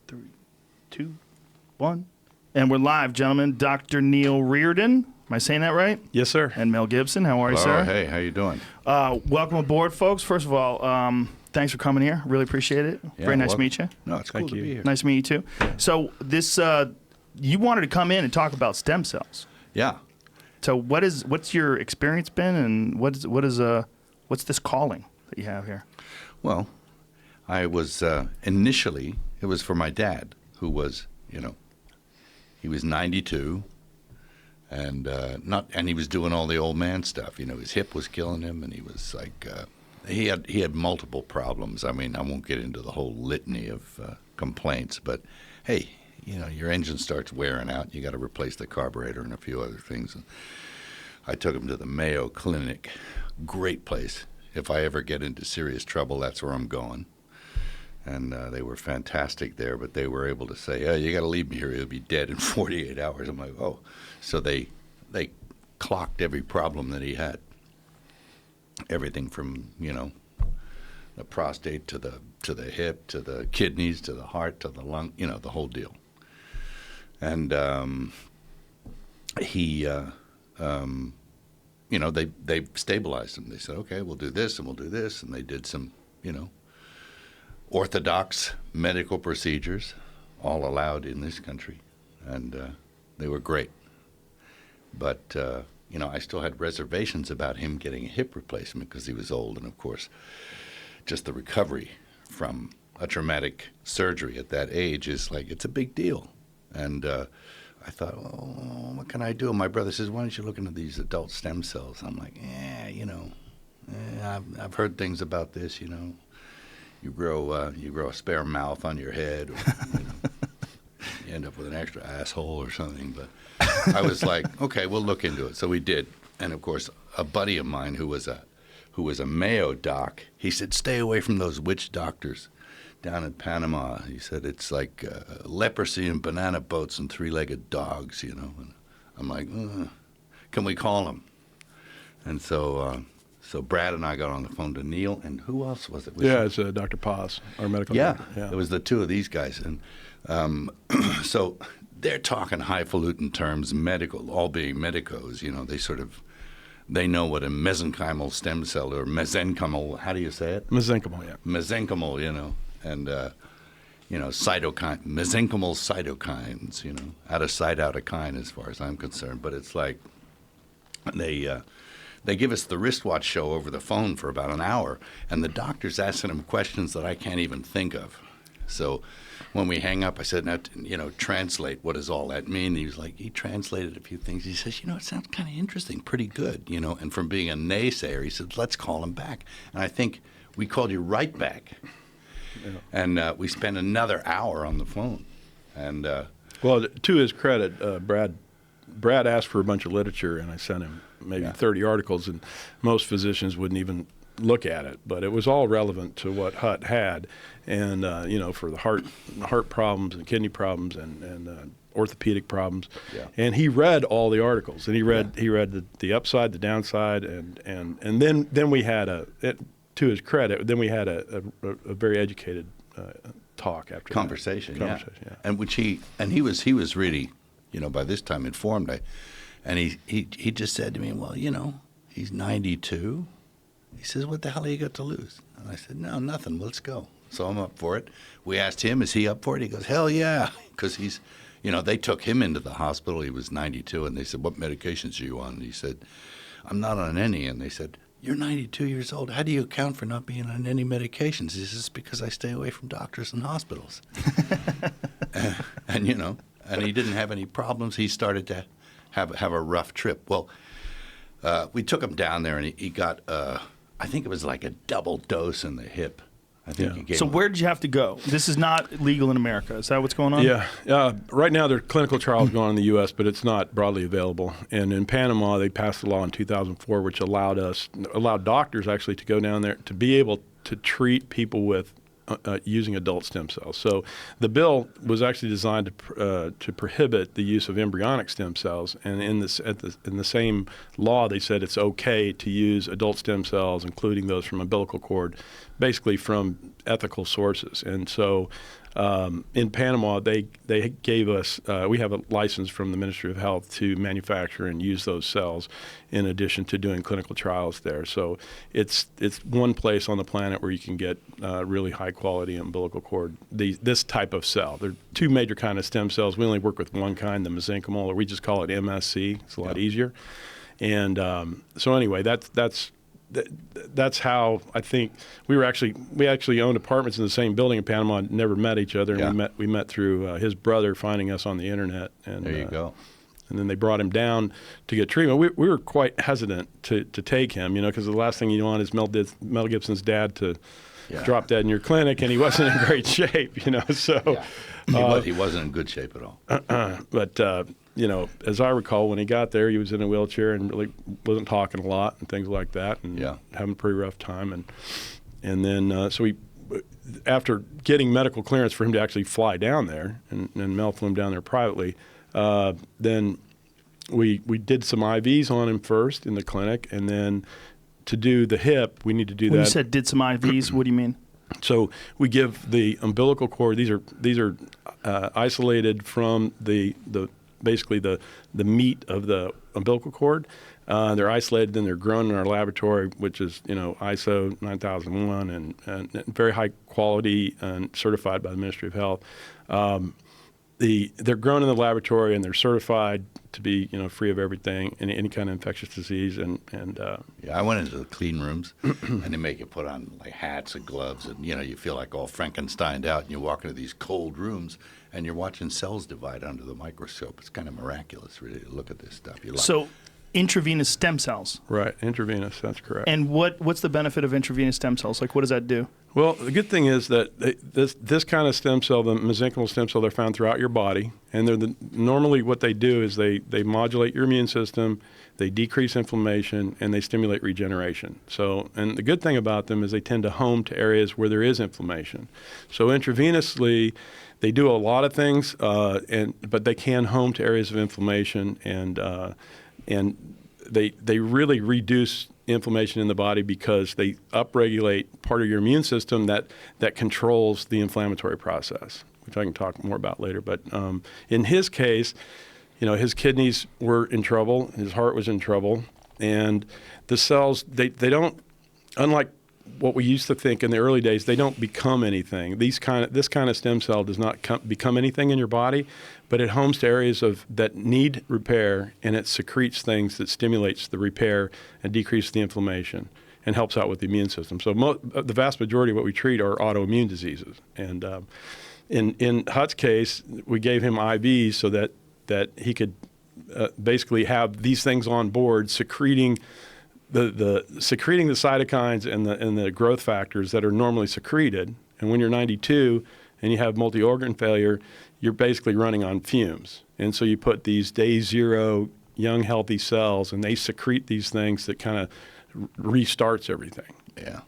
3, 2, 1. And we're live, gentlemen. Dr. Neil Reardon. Am I saying that right? Yes, sir. And Mel Gibson. How are you, Hello, sir? hey, how you doing? Welcome aboard, folks. First of all, thanks for coming here. Really appreciate it. Yeah, Very nice to welcome. meet you. No, it's cool Thank to you. be here. Nice to meet you, too. So this, you wanted to come in and talk about stem cells. Yeah. So what's your experience been, and what's this calling that you have here? Well, I was initially, it was for my dad, who was, he was 92, and he was doing all the old man stuff. His hip was killing him, and he was like, he had multiple problems. I mean, I won't get into the whole litany of complaints, but hey, your engine starts wearing out. You got to replace the carburetor and a few other things. And I took him to the Mayo Clinic. Great place. If I ever get into serious trouble, that's where I'm going. And they were fantastic there, but they were able to say, you got to leave me here. He'll be dead in 48 hours. I'm like, oh. So they clocked every problem that he had. Everything from, the prostate to the hip, to the kidneys, to the heart, to the lung, the whole deal. And they stabilized him. They said, okay, we'll do this and we'll do this. And they did some, orthodox medical procedures, all allowed in this country. And they were great. But, I still had reservations about him getting a hip replacement because he was old. And, of course, just the recovery from a traumatic surgery at that age is like, it's a big deal. And I thought, well, what can I do? And my brother says, why don't you look into these adult stem cells? I'm like, I've heard things about this, You grow a spare mouth on your head, or, you end up with an extra asshole or something. But I was like, okay, we'll look into it. So we did. And, of course, a buddy of mine who was a Mayo doc, he said, stay away from those witch doctors down in Panama. He said, it's like leprosy and banana boats and three-legged dogs, And I'm like, can we call them? And so Brad and I got on the phone to Neil, and who else was it? It's Dr. Paz, our medical doctor. Yeah, it was the two of these guys. And so they're talking highfalutin terms, medical, all being medicos. They know what a mesenchymal stem cell or mesenchymal, how do you say it? Mesenchymal, yeah. Mesenchymal, and cytokine, mesenchymal cytokines, out of sight, out of kind, as far as I'm concerned. But it's like they give us the wristwatch show over the phone for about an hour, and the doctor's asking them questions that I can't even think of. So when we hang up, I said, now, translate, what does all that mean? He translated a few things. He says, it sounds kind of interesting, pretty good, And from being a naysayer, he said, let's call him back. And I think we called you right back. Yeah. And we spent another hour on the phone. And well, to his credit, Brad asked for a bunch of literature, and I sent him maybe 30 articles, and most physicians wouldn't even look at it. But it was all relevant to what Hut had, and for the heart problems and kidney problems and orthopedic problems. Yeah. And he read all the articles, and he read the upside, the downside, and then we had to his credit, then we had a very educated talk after conversation. Yeah. And he was really, by this time informed. And he just said to me, well, he's 92. He says, what the hell have you got to lose? And I said, no, nothing. Let's go. So I'm up for it. We asked him, is he up for it? He goes, hell yeah, because he's, they took him into the hospital. He was 92, and they said, what medications are you on? And he said, I'm not on any. And they said, you're 92 years old. How do you account for not being on any medications? He says, because I stay away from doctors and hospitals. and he didn't have any problems. He started to have a rough trip. Well, we took him down there, and he got, I think it was like a double dose in the hip. I think he gave So him. where did you have to go? This is not legal in America. Is that what's going on? Yeah. Right now, there are clinical trials going on in the U.S., but it's not broadly available. And in Panama, they passed a law in 2004 which allowed doctors actually to go down there to be able to treat people with using adult stem cells. So the bill was actually designed to prohibit the use of embryonic stem cells, and in the same law they said it's okay to use adult stem cells, including those from umbilical cord, basically from ethical sources. And so in Panama, they gave us, we have a license from the Ministry of Health to manufacture and use those cells in addition to doing clinical trials there. So it's one place on the planet where you can get really high quality umbilical cord, this type of cell. There are two major kind of stem cells. We only work with one kind, the mesenchymal, or we just call it MSC. It's a lot easier. And so anyway, that's how I think we actually owned apartments in the same building in Panama, never met each other, and we met through his brother finding us on the internet. And There you go. And then they brought him down to get treatment. We were quite hesitant to take him, because the last thing you want is Mel Gibson's dad to drop dead in your clinic, and he wasn't in great shape, So He wasn't in good shape at all. But as I recall, when he got there, he was in a wheelchair and really wasn't talking a lot and things like that, and having a pretty rough time. And then so after getting medical clearance for him to actually fly down there, and Mel flew him down there privately, then we did some IVs on him first in the clinic, and then to do the hip, we need to do When that. you said did some IVs, what do you mean? So we give the umbilical cord. These are isolated from basically the meat of the umbilical cord. They're isolated, then they're grown in our laboratory, which is ISO 9001 and very high quality and certified by the Ministry of Health. They're grown in the laboratory and they're certified to be free of everything, any kind of infectious disease and I went into the clean rooms and they make you put on like hats and gloves, and you feel like all Frankensteined out, and you walk into these cold rooms and you're watching cells divide under the microscope. It's kind of miraculous, really, to look at this stuff. So intravenous stem cells. Right, intravenous, that's correct. And what's the benefit of intravenous stem cells? Like, what does that do? Well, the good thing is that this kind of stem cell, the mesenchymal stem cell, they're found throughout your body, and normally what they do is they modulate your immune system, they decrease inflammation, and they stimulate regeneration. So, and the good thing about them is they tend to home to areas where there is inflammation. So intravenously, they do a lot of things, but they can home to areas of inflammation, and they really reduce inflammation in the body because they upregulate part of your immune system that controls the inflammatory process, which I can talk more about later. But in his case, his kidneys were in trouble, his heart was in trouble, and the cells, they don't, unlike what we used to think in the early days, they don't become anything. This kind of stem cell does not become anything in your body, but it homes to areas that need repair, and it secretes things that stimulates the repair and decreases the inflammation and helps out with the immune system. So the vast majority of what we treat are autoimmune diseases. And in Hutt's case, we gave him IVs so that he could basically have these things on board secreting the cytokines and the growth factors that are normally secreted. And when you're 92 and you have multi-organ failure, you're basically running on fumes. And so you put these day zero young healthy cells, and they secrete these things that kind of restarts everything. Yeah.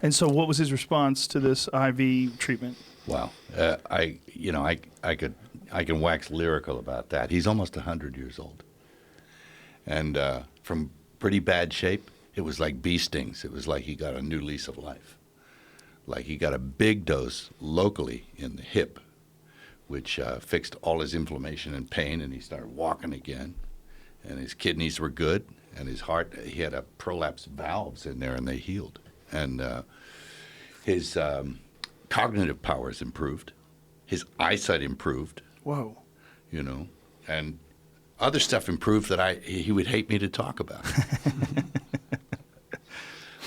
And so what was his response to this IV treatment? Wow. I can wax lyrical about that. He's almost 100 years old. And from pretty bad shape, it was like bee stings. It was like he got a new lease of life. Like he got a big dose locally in the hip, which fixed all his inflammation and pain, and he started walking again. And his kidneys were good, and his heart, he had a prolapsed valves in there, and they healed. And his cognitive powers improved. His eyesight improved. Whoa. And other stuff improved that he would hate me to talk about.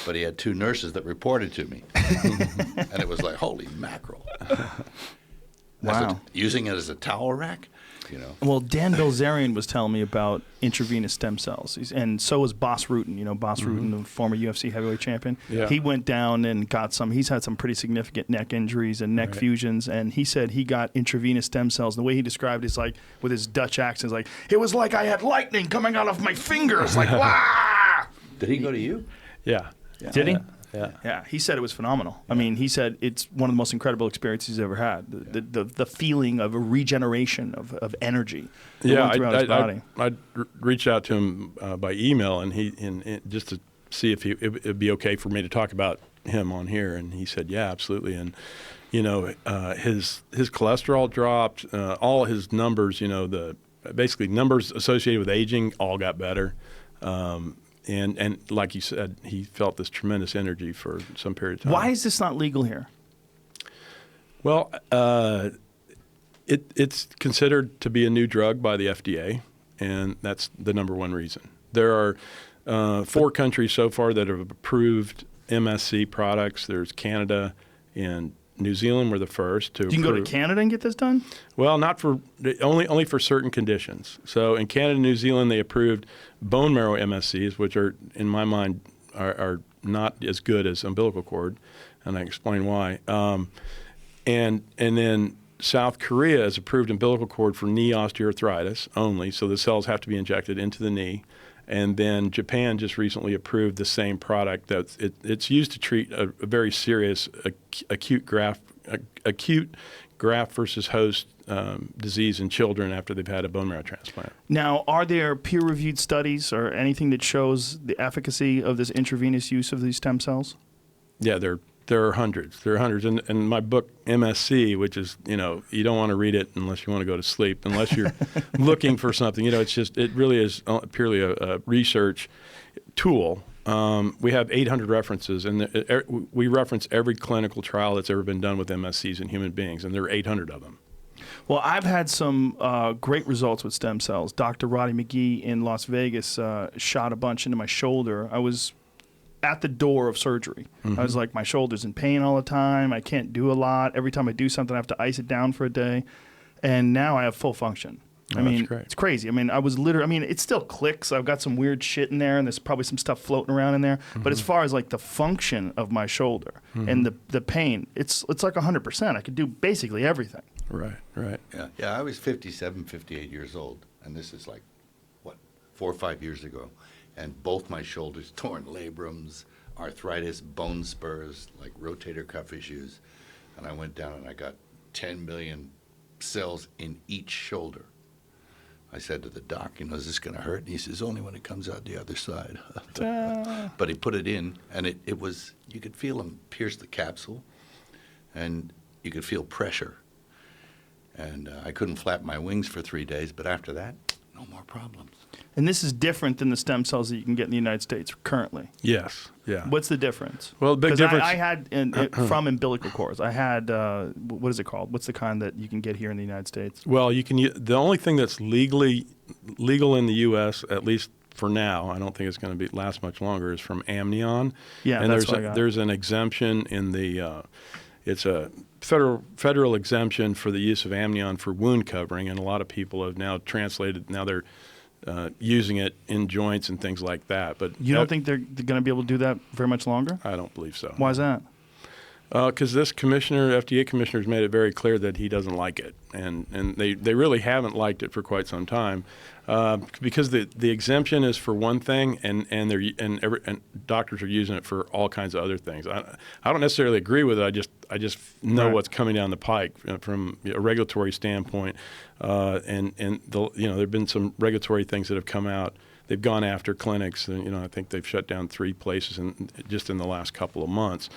But he had two nurses that reported to me. And it was like, holy mackerel. Wow. Using it as a towel rack, Well, Dan Bilzerian was telling me about intravenous stem cells, and so was Boss Rutan. Boss Rutan, the former UFC heavyweight champion. Yeah. He went down and got some. He's had some pretty significant neck injuries and neck fusions, and he said he got intravenous stem cells. And the way he described it is like with his Dutch accent, like it was like I had lightning coming out of my fingers, like wow. Did he go to you? Yeah. Did he? Yeah. Yeah, he said it was phenomenal. I mean, he said it's one of the most incredible experiences he's ever had. The feeling of a regeneration of energy going throughout his body. I reached out to him by email, and just to see if it'd be okay for me to talk about him on here, and he said, yeah, absolutely. And his cholesterol dropped, all his numbers, basically numbers associated with aging all got better. And like you said, he felt this tremendous energy for some period of time. Why is this not legal here? Well, it's considered to be a new drug by the FDA, and that's the number one reason. There are 4 countries so far that have approved MSC products. There's Canada and New Zealand were the first to. You can go to Canada and get this done? Well, not for only for certain conditions. So in Canada and New Zealand, they approved bone marrow MSCs, which are, in my mind, are not as good as umbilical cord, and I explain why. And then South Korea has approved umbilical cord for knee osteoarthritis only, so the cells have to be injected into the knee. And then Japan just recently approved the same product. It's used to treat a very serious acute graft versus host disease in children after they've had a bone marrow transplant. Now, are there peer-reviewed studies or anything that shows the efficacy of this intravenous use of these stem cells? Yeah, there are hundreds. There are hundreds. And my book, MSC, which is, you don't want to read it unless you want to go to sleep, unless you're looking for something. It really is purely a research tool. We have 800 references, and we reference every clinical trial that's ever been done with MSCs in human beings, and there are 800 of them. Well, I've had some great results with stem cells. Dr. Roddy McGee in Las Vegas shot a bunch into my shoulder. I was at the door of surgery. I was like, my shoulder's in pain all the time. I can't do a lot. Every time I do something, I have to ice it down for a day. And now I have full function. I mean, that's great. It's crazy. I mean, it still clicks. I've got some weird shit in there, and there's probably some stuff floating around in there. But as far as like the function of my shoulder and the pain, it's like 100%. I could do basically everything. Right. Yeah, I was 57, 58 years old, and this is like, 4 or 5 years ago. And both my shoulders torn, labrums, arthritis, bone spurs, like rotator cuff issues. And I went down and I got 10 million cells in each shoulder. I said to the doc, is this going to hurt? And he says, only when it comes out the other side. But he put it in, and it was, you could feel him pierce the capsule, and you could feel pressure. And I couldn't flap my wings for 3 days, but after that, no more problems. And this is different than the stem cells that you can get in the United States currently. Yes. Yeah. What's the difference? Well, the big difference. I had from umbilical cords. I had what is it called? What's the kind that you can get here in the United States? Well, you can. The only thing that's legal in the U.S., at least for now, I don't think it's going to last much longer, is from amnion. Yeah, and that's what I got. There's an exemption in the. It's a federal exemption for the use of amnion for wound covering, and a lot of people have now translated. Now they're using it in joints and things like that. But you don't think they're going to be able to do that very much longer? I don't believe so. Why is that? Because this FDA commissioner, has made it very clear that he doesn't like it, and they really haven't liked it for quite some time, because the exemption is for one thing, and doctors are using it for all kinds of other things. I don't necessarily agree with it. I just know what's coming down the pike from a regulatory standpoint, and there have been some regulatory things that have come out. They've gone after clinics, and I think they've shut down 3 places just in the last couple of months.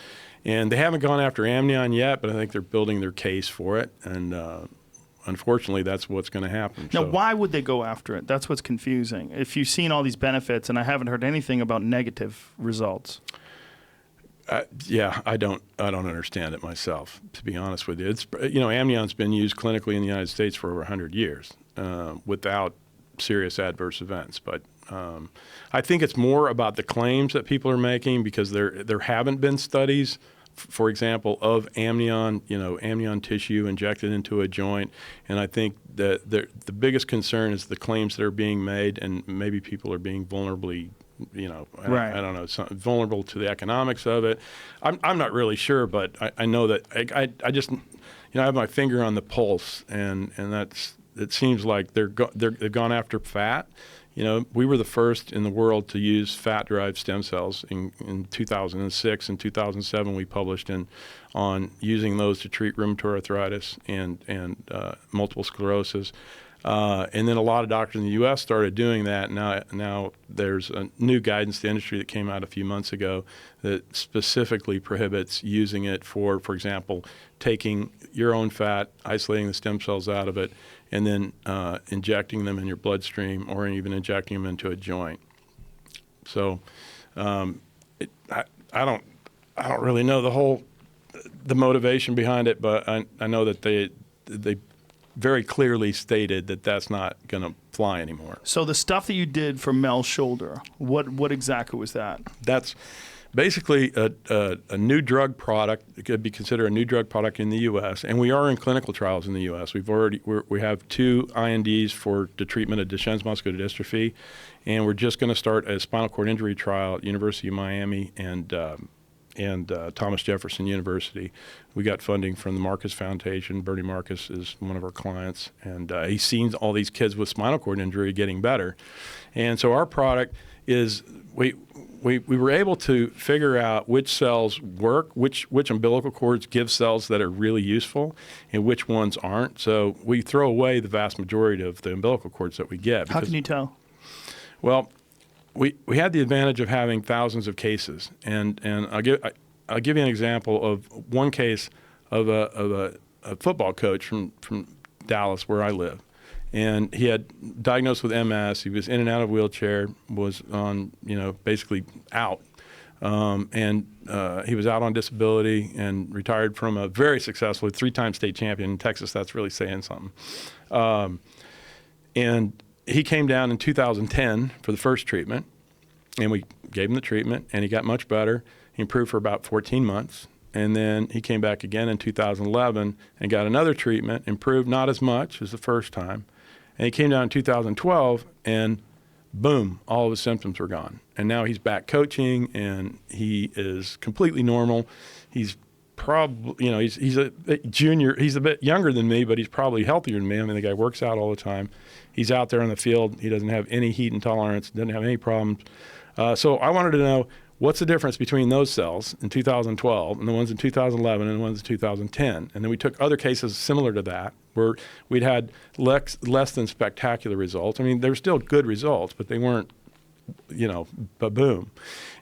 And they haven't gone after amnion yet, but I think they're building their case for it. And unfortunately, that's what's going to happen. Now, why would they go after it? That's what's confusing. If you've seen all these benefits, and I haven't heard anything about negative results. I don't understand it myself, to be honest with you. It's amnion's been used clinically in the United States for over 100 years without serious adverse events. But I think it's more about the claims that people are making, because there haven't been studies, for example, of amnion tissue injected into a joint. And I think that the biggest concern is the claims that are being made, and maybe people are being vulnerably, I don't know, vulnerable to the economics of it. I'm not really sure, but I know that I just, I have my finger on the pulse, and that's. It seems like they've gone after fat, we were the first in the world to use fat-derived stem cells in 2006. In 2007, we published on using those to treat rheumatoid arthritis and multiple sclerosis. And then a lot of doctors in the U.S. started doing that. Now there's a new guidance to the industry that came out a few months ago that specifically prohibits using it for example, taking your own fat, isolating the stem cells out of it, and then injecting them in your bloodstream or even injecting them into a joint. So I don't really know the motivation behind it, but I know that they very clearly stated that that's not going to fly anymore. So the stuff that you did for Mel's shoulder, what exactly was that? That's basically a new drug product. It could be considered a new drug product in the U.S., and we are in clinical trials in the U.S. We have 2 INDs for the treatment of Duchenne's muscular dystrophy, and we're just going to start a spinal cord injury trial at University of Miami and Thomas Jefferson University. We got funding from the Marcus Foundation. Bernie Marcus is one of our clients, and he's seen all these kids with spinal cord injury getting better. And so our product is we were able to figure out which cells work, which umbilical cords give cells that are really useful, and which ones aren't. So we throw away the vast majority of the umbilical cords that we get. How can you tell? Well, we had the advantage of having thousands of cases, and I'll give you an example of one case of a football coach from Dallas, where I live, and he had diagnosed with MS. He was in and out of a wheelchair, was on basically out, and he was out on disability and retired from a very successful 3-time state champion in Texas. That's really saying something, and he came down in 2010 for the first treatment, and we gave him the treatment, and he got much better. He improved for about 14 months, and then he came back again in 2011 and got another treatment, improved not as much as the first time, and he came down in 2012, and boom, all of his symptoms were gone. And now he's back coaching, and he is completely normal. He's probably, he's a bit junior. He's a bit younger than me, but he's probably healthier than me. I mean, the guy works out all the time. He's out there in the field. He doesn't have any heat intolerance, doesn't have any problems. So I wanted to know, what's the difference between those cells in 2012 and the ones in 2011 and the ones in 2010? And then we took other cases similar to that where we'd had less than spectacular results. I mean, they were still good results, but they weren't, ba-boom.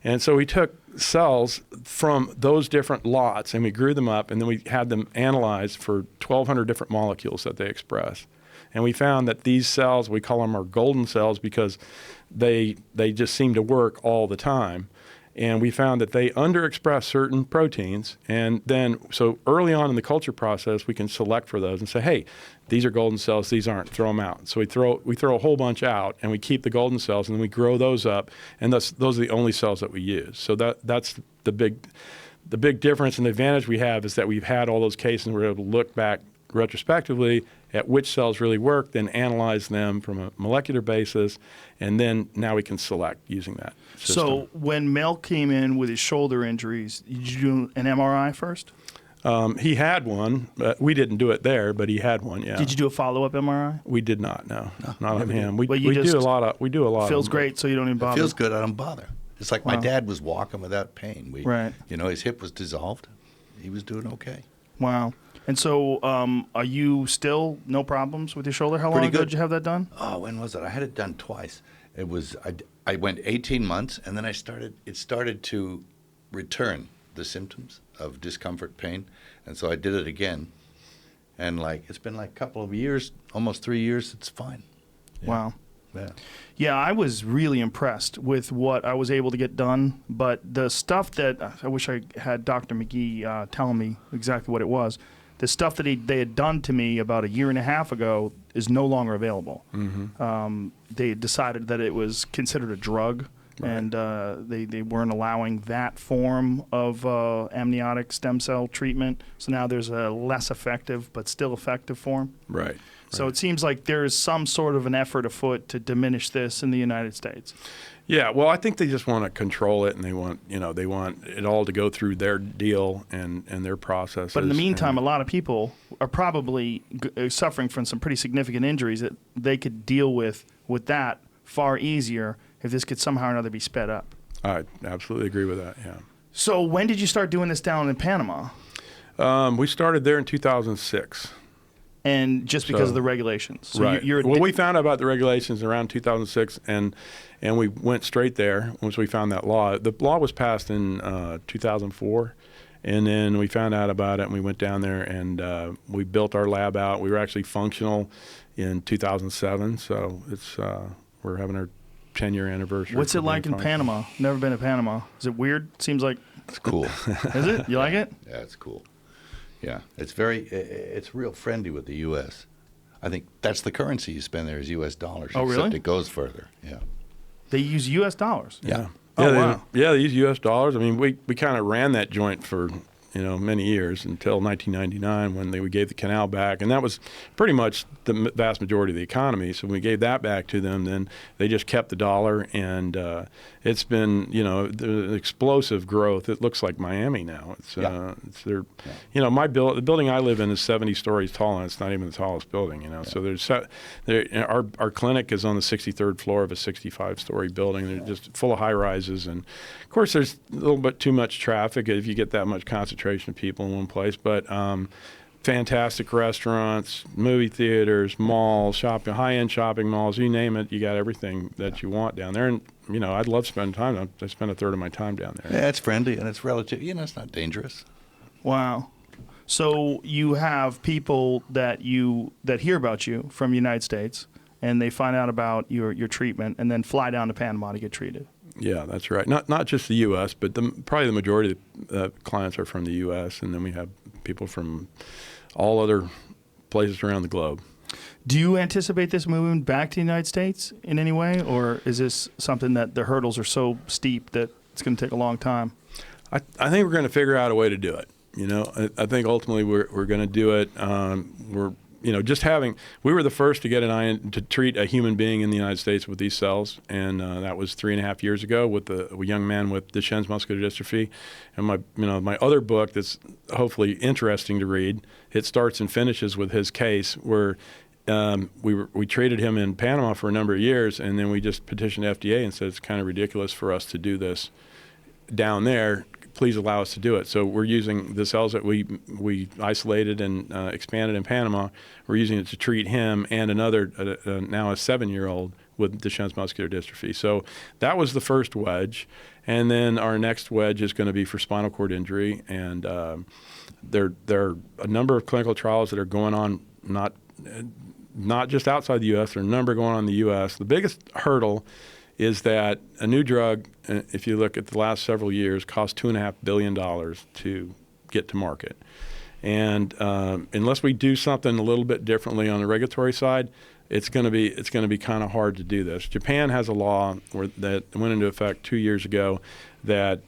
And so we took cells from those different lots and we grew them up, and then we had them analyzed for 1,200 different molecules that they express. And we found that these cells, we call them our golden cells because they just seem to work all the time. And we found that they underexpress certain proteins. And then, so early on in the culture process, we can select for those and say, hey, these are golden cells, these aren't, throw them out. So we throw a whole bunch out, and we keep the golden cells, and then we grow those up, and those are the only cells that we use. So that's the big difference, and the advantage we have is that we've had all those cases, and we're able to look back retrospectively at which cells really work, then analyze them from a molecular basis, and then now we can select using that system. So when Mel came in with his shoulder injuries, did you do an MRI first? He had one. We didn't do it there, but he had one, yeah. Did you do a follow-up MRI? We did not, no not on him. We Well, do a lot of Feels them. great, so you don't even bother. It feels good. I don't bother. It's like my Wow. dad was walking without pain. Right. His hip was dissolved. He was doing okay. Wow. And so are you still no problems with your shoulder? How long Pretty ago good. did you have that done? Oh, when was it? I had it done twice. It was I went 18 months, and then it started to return, the symptoms of discomfort, pain, and so I did it again. And it's been like a couple of years, almost 3 years. It's fine. Yeah. Wow. Yeah. Yeah, I was really impressed with what I was able to get done. But the stuff that I wish I had Dr. McGee telling me exactly what it was. The stuff that they had done to me about a year and a half ago is no longer available. Mm-hmm. They decided that it was considered a drug, Right. and they weren't allowing that form of amniotic stem cell treatment. So now there's a less effective but still effective form. Right. So it seems like there is some sort of an effort afoot to diminish this in the United States. Yeah, well, I think they just want to control it, and they want it all to go through their deal and their processes. But in the meantime, and a lot of people are probably suffering from some pretty significant injuries that they could deal with that far easier if this could somehow or another be sped up. I absolutely agree with that. Yeah. So when did you start doing this down in Panama? We started there in 2006. And just because So- of the regulations. So Right. You're Well, we found out about the regulations around 2006, and we went straight there once we found that law. The law was passed in 2004, and then we found out about it, and we went down there, and we built our lab out. We were actually functional in 2007, so it's we're having our 10-year anniversary. What's for it like in being functional. Panama? Never been to Panama. Is it weird? Seems like, It's cool. is it? You like it? Yeah, it's cool. Yeah, it's real friendly with the U.S. I think that's the currency you spend there is U.S. dollars. Oh, really? Except it goes further. Yeah. They use U.S. dollars. Yeah. Oh, Yeah, wow. they use U.S. dollars. I mean, we kind of ran that joint for many years until 1999 when we gave the canal back, and that was pretty much the vast majority of the economy. So when we gave that back to them, then they just kept the dollar, and it's been the explosive growth. It looks like Miami now. It's their, the building I live in is 70 stories tall, and it's not even the tallest building. So our clinic is on the 63rd floor of a 65-story building. They're just full of high rises, and of course there's a little bit too much traffic if you get that much concentration of people in one place, but fantastic restaurants, movie theaters, malls, shopping, high-end shopping malls, you name it, you got everything that you want down there. And I'd love to spend time. I spend a third of my time down there. Yeah, it's friendly and it's relative. It's not dangerous. Wow. So you have people that hear about you from the United States, and they find out about your treatment, and then fly down to Panama to get treated. Yeah, that's right. Not just the U.S., but probably the majority of the clients are from the U.S., and then we have people from all other places around the globe. Do you anticipate this moving back to the United States in any way, or is this something that the hurdles are so steep that it's going to take a long time? I think we're going to figure out a way to do it. I think ultimately we're going to do it. We were the first to get to treat a human being in the United States with these cells, and that was 3.5 years ago with a young man with Duchenne's muscular dystrophy. And my other book that's hopefully interesting to read, it starts and finishes with his case where we treated him in Panama for a number of years, and then we just petitioned FDA and said it's kind of ridiculous for us to do this down there. Please allow us to do it. So we're using the cells that we isolated and expanded in Panama. We're using it to treat him and another, now a 7-year-old with Duchenne's muscular dystrophy. So that was the first wedge. And then our next wedge is going to be for spinal cord injury. And there are a number of clinical trials that are going on, not just outside the U.S., there are a number going on in the U.S. The biggest hurdle is that a new drug, if you look at the last several years, cost $2.5 billion to get to market. And unless we do something a little bit differently on the regulatory side, it's going to be kind of hard to do this. Japan has a law that went into effect 2 years ago that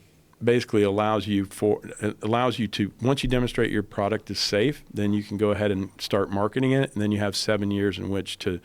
basically allows you to, once you demonstrate your product is safe, then you can go ahead and start marketing it, and then you have 7 years in which to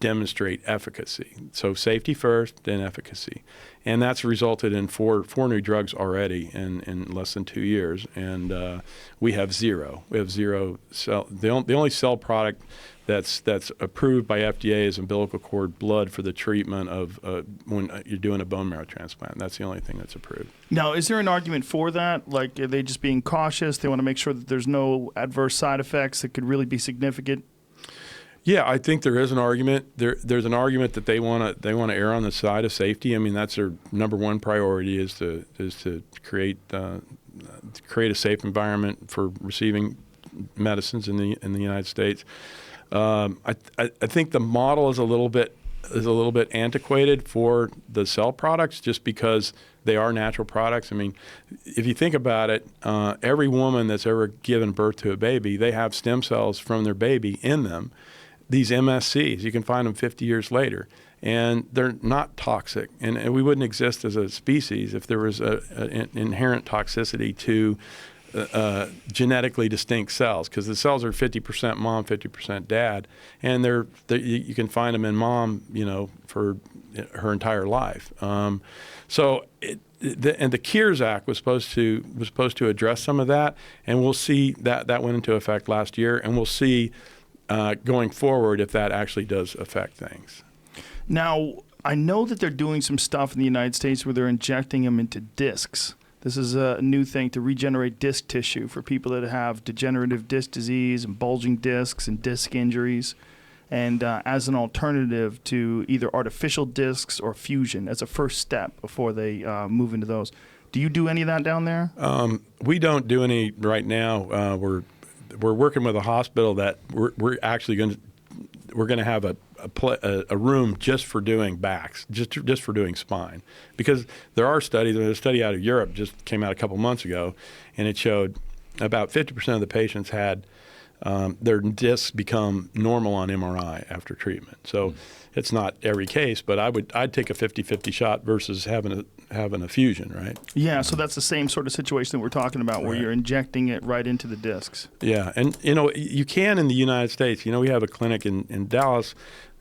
demonstrate efficacy. So safety first, then efficacy. And that's resulted in four new drugs already in less than 2 years. And we have zero. We have zero cell. The only cell product that's approved by FDA is umbilical cord blood for the treatment of when you're doing a bone marrow transplant. That's the only thing that's approved. Now, is there an argument for that? Like, are they just being cautious? They want to make sure that there's no adverse side effects that could really be significant? Yeah, I think there is an argument. There's an argument that they want to err on the side of safety. I mean, that's their number one priority is to create a safe environment for receiving medicines in the United States. I think the model is a little bit antiquated for the cell products just because they are natural products. I mean, if you think about it, every woman that's ever given birth to a baby, they have stem cells from their baby in them. These MSCs, you can find them 50 years later, and they're not toxic. And we wouldn't exist as a species if there was an inherent toxicity to genetically distinct cells, because the cells are 50% mom, 50% dad, and you can find them in mom, for her entire life. So the Cures Act was supposed to address some of that, and we'll see that went into effect last year, and we'll see going forward if that actually does affect things. Now, I know that they're doing some stuff in the United States where they're injecting them into discs. This is a new thing to regenerate disc tissue for people that have degenerative disc disease and bulging discs and disc injuries, and as an alternative to either artificial discs or fusion as a first step before they move into those. Do you do any of that down there? We don't do any right now. We're working with a hospital that we're actually going to have a room just for doing backs, just for doing spine, because there are studies. There's a study out of Europe just came out a couple months ago, and it showed about 50% of the patients had their discs become normal on MRI after treatment. So it's not every case, but I'd take a 50-50 shot versus having a fusion, right? Yeah, so that's the same sort of situation that we're talking about, where you're injecting it right into the discs. Yeah, and you can in the United States. We have a clinic in Dallas,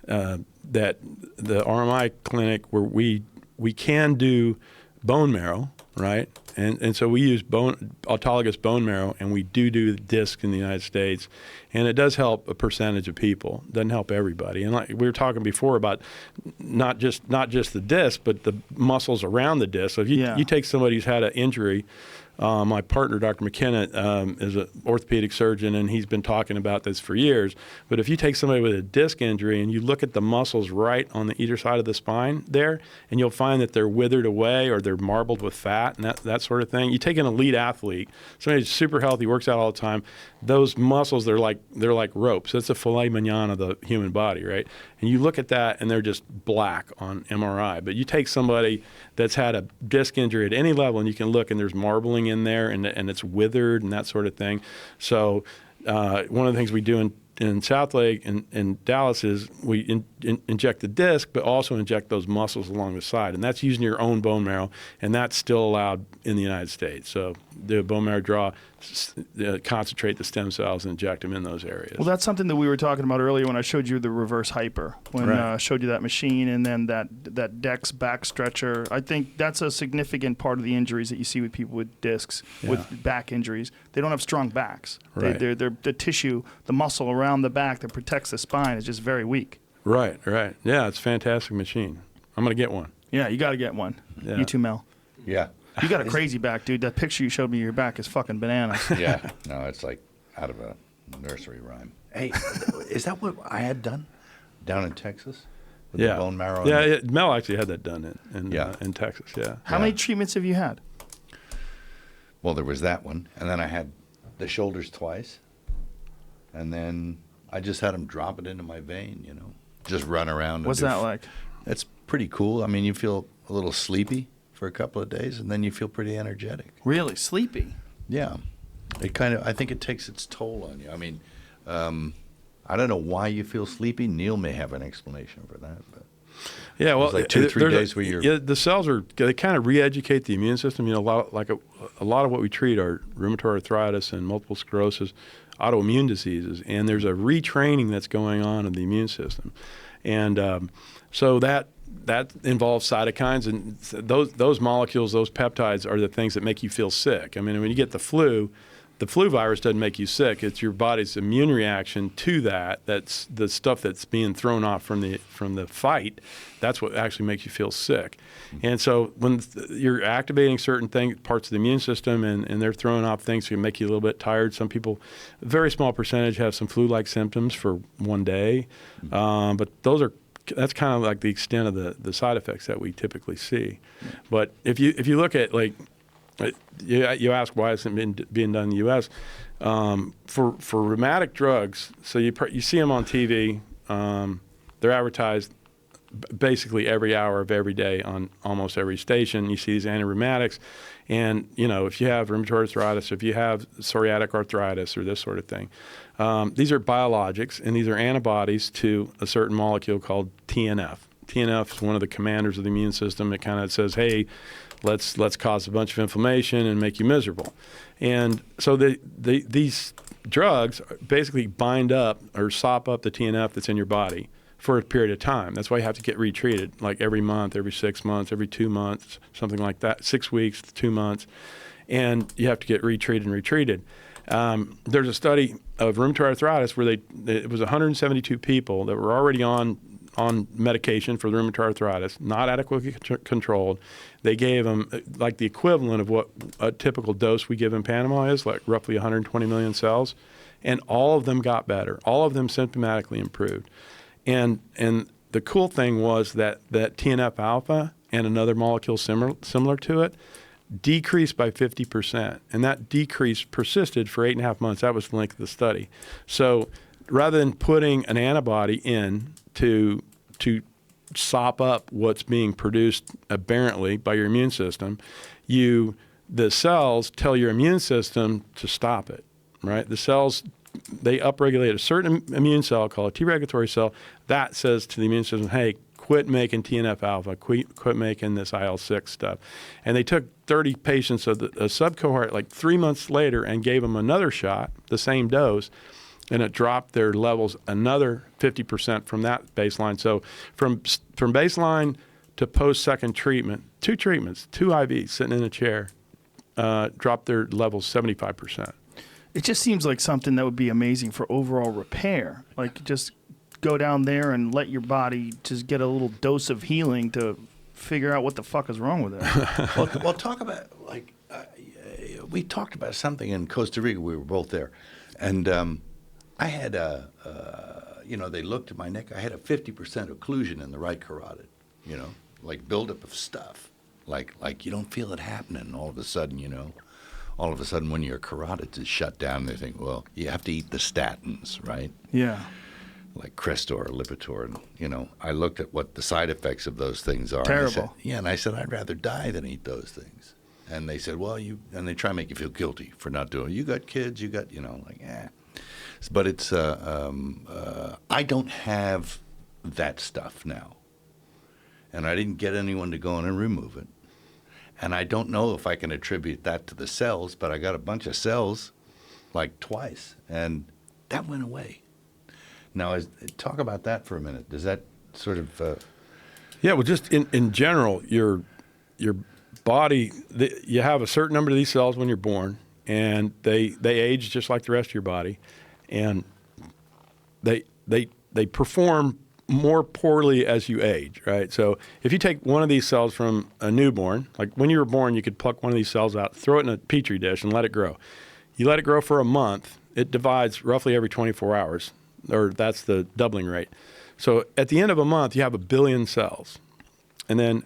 that the RMI clinic, where we can do bone marrow, right? And so we use autologous bone marrow, and we do disc in the United States, and it does help a percentage of people. It doesn't help everybody. And like we were talking before about not just the disc, but the muscles around the disc. So if you take somebody who's had an injury, my partner, Dr. McKenna, is an orthopedic surgeon, and he's been talking about this for years. But if you take somebody with a disc injury and you look at the muscles right on either side of the spine there, and you'll find that they're withered away or they're marbled with fat and that sort of thing. You take an elite athlete, somebody who's super healthy, works out all the time, those muscles, they're like ropes. That's a filet mignon of the human body, right? And you look at that, and they're just black on MRI. But you take somebody that's had a disc injury at any level, and you can look, and there's marbling in there, and it's withered and that sort of thing. So one of the things we do in South Lake and in Dallas is we inject the disc, but also inject those muscles along the side. And that's using your own bone marrow, and that's still allowed in the United States. So the bone marrow draw, concentrate the stem cells and inject them in those areas. Well, that's something that we were talking about earlier when I showed you the reverse hyper, when I showed you that machine, and then that DEX back stretcher. I think that's a significant part of the injuries that you see with people with discs, with back injuries. They don't have strong backs. Right. They're the tissue, the muscle around the back that protects the spine is just very weak. Right. Yeah, it's a fantastic machine. I'm going to get one. Yeah, you got to get one. Yeah. You too, Mel. Yeah. You got a crazy back, dude. That picture you showed me of your back is fucking bananas. Yeah. No, it's like out of a nursery rhyme. Hey, is that what I had done down in Texas? With the bone marrow? Yeah, Mel actually had that done in Texas, yeah. How many treatments have you had? Well, there was that one, and then I had the shoulders twice, and then I just had them drop it into my vein, just run around. What's that like? It's pretty cool. I mean, you feel a little sleepy for a couple of days, and then you feel pretty energetic. Really? Sleepy? Yeah. I think it takes its toll on you. I mean, I don't know why you feel sleepy. Neil may have an explanation for that, but. Yeah, well, like 2-3 days where you're. Yeah, the cells they kind of re-educate the immune system. A lot of what we treat are rheumatoid arthritis and multiple sclerosis, autoimmune diseases, and there's a retraining that's going on in the immune system, and so that involves cytokines, and those molecules, those peptides, are the things that make you feel sick. I mean, when you get the flu virus doesn't make you sick. It's your body's immune reaction to that. That's the stuff that's being thrown off from the fight. That's what actually makes you feel sick. And so when you're activating certain parts of the immune system, and they're throwing off things that can make you a little bit tired. Some people, a very small percentage, have some flu-like symptoms for one day, but that's kind of like the extent of the side effects that we typically see. But if you look at you ask why it's being done in the U.S. For rheumatic drugs. So you see them on TV. They're advertised basically every hour of every day on almost every station. You see these anti-rheumatics, and if you have rheumatoid arthritis, if you have psoriatic arthritis or this sort of thing, these are biologics, and these are antibodies to a certain molecule called TNF. TNF is one of the commanders of the immune system. It kind of says, hey, let's cause a bunch of inflammation and make you miserable. And so these drugs basically bind up or sop up the TNF that's in your body for a period of time. That's why you have to get retreated, like every month, every 6 months, every 2 months, something like that, 6 weeks, 2 months. And you have to get retreated and retreated. There's a study of rheumatoid arthritis where it was 172 people that were already on on medication for the rheumatoid arthritis, not adequately controlled. They gave them like the equivalent of what a typical dose we give in Panama is, like roughly 120 million cells, and all of them got better. All of them symptomatically improved. And the cool thing was that TNF alpha and another molecule similar to it decreased by 50%, and that decrease persisted for 8.5 months. That was the length of the study. So rather than putting an antibody in to sop up what's being produced aberrantly by your immune system, the cells tell your immune system to stop it, right? The cells, they upregulate a certain immune cell called a T regulatory cell that says to the immune system, hey, quit making TNF alpha, quit making this IL-6 stuff. And they took 30 patients of a subcohort like 3 months later and gave them another shot, the same dose, and it dropped their levels another 50% from that baseline. So from baseline to post-second treatment, 2 treatments, 2 IVs sitting in a chair, dropped their levels 75%. It just seems like something that would be amazing for overall repair. Like just go down there and let your body just get a little dose of healing to figure out what the fuck is wrong with it. Well, talk about, like, we talked about something in Costa Rica. We were both there. And I had they looked at my neck. I had a 50% occlusion in the right carotid, like buildup of stuff. Like you don't feel it happening. And all of a sudden, when your carotid is shut down, they think, well, you have to eat the statins, right? Yeah. Like Crestor or Lipitor, and I looked at what the side effects of those things are. Terrible. And I said, I'd rather die than eat those things. And they said, well, and they try to make you feel guilty for not doing it. You got kids, But it's, I don't have that stuff now. And I didn't get anyone to go in and remove it. And I don't know if I can attribute that to the cells, but I got a bunch of cells, like twice, and that went away. Now, talk about that for a minute. Does that sort of... Yeah, well, just in general, your body, you have a certain number of these cells when you're born, and they age just like the rest of your body, and they perform more poorly as you age, right? So if you take one of these cells from a newborn, like when you were born, you could pluck one of these cells out, throw it in a petri dish, and let it grow. You let it grow for a month, it divides roughly every 24 hours. Or that's the doubling rate. So at the end of a month, you have 1 billion cells. And then